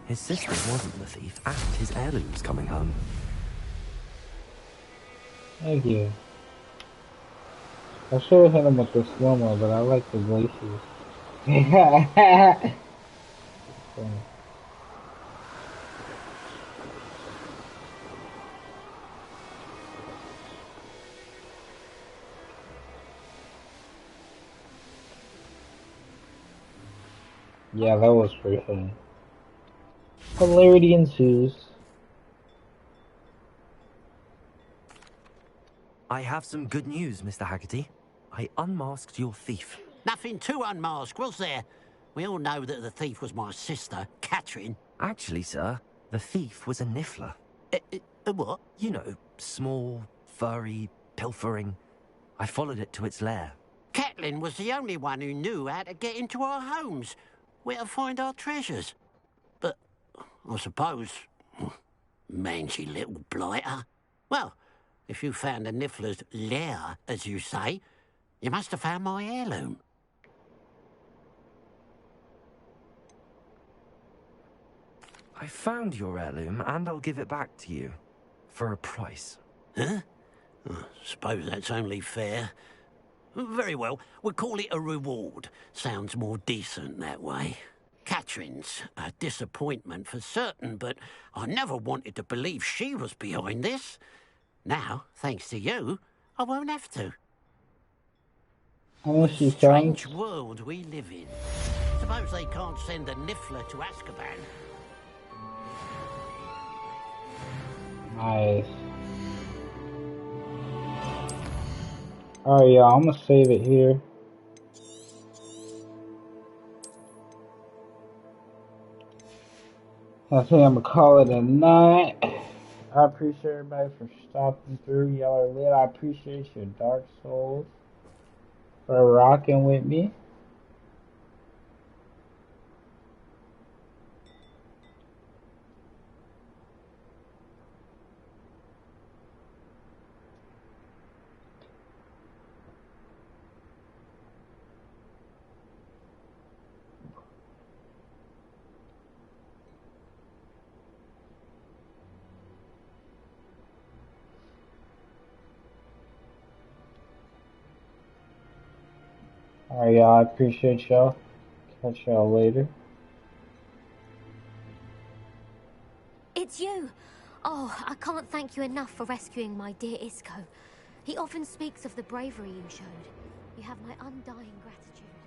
His sister wasn't the thief, and his heirloom's coming home. Thank you. I should have hit him with the slow-mo, but I like the glaciers. Yeah, that was pretty funny. Hilarity ensues. I have some good news, Mr. Haggerty. I unmasked your thief. Nothing to unmask, was there? We all know that the thief was my sister, Catherine. Actually, sir, the thief was a niffler. A what? You know, small, furry, pilfering. I followed it to its lair. Catelyn was the only one who knew how to get into our homes, where to find our treasures. But I suppose, mangy little blighter. Well, if you found the niffler's lair, as you say, you must have found my heirloom. I found your heirloom, and I'll give it back to you. For a price. Huh? I suppose that's only fair. Very well, we'll call it a reward. Sounds more decent that way. Catherine's a disappointment for certain, but I never wanted to believe she was behind this. Now, thanks to you, I won't have to. What she Strange world we live in. Suppose they can't send a niffler to Azkaban. Nice. Alright, y'all, I'm gonna save it here. I think I'm gonna call it a night. I appreciate everybody for stopping through. Y'all are lit. I appreciate your dark souls for rocking with me. Alright, y'all, I appreciate y'all. Catch y'all later. It's you! Oh, I can't thank you enough for rescuing my dear Isco. He often speaks of the bravery you showed. You have my undying gratitude.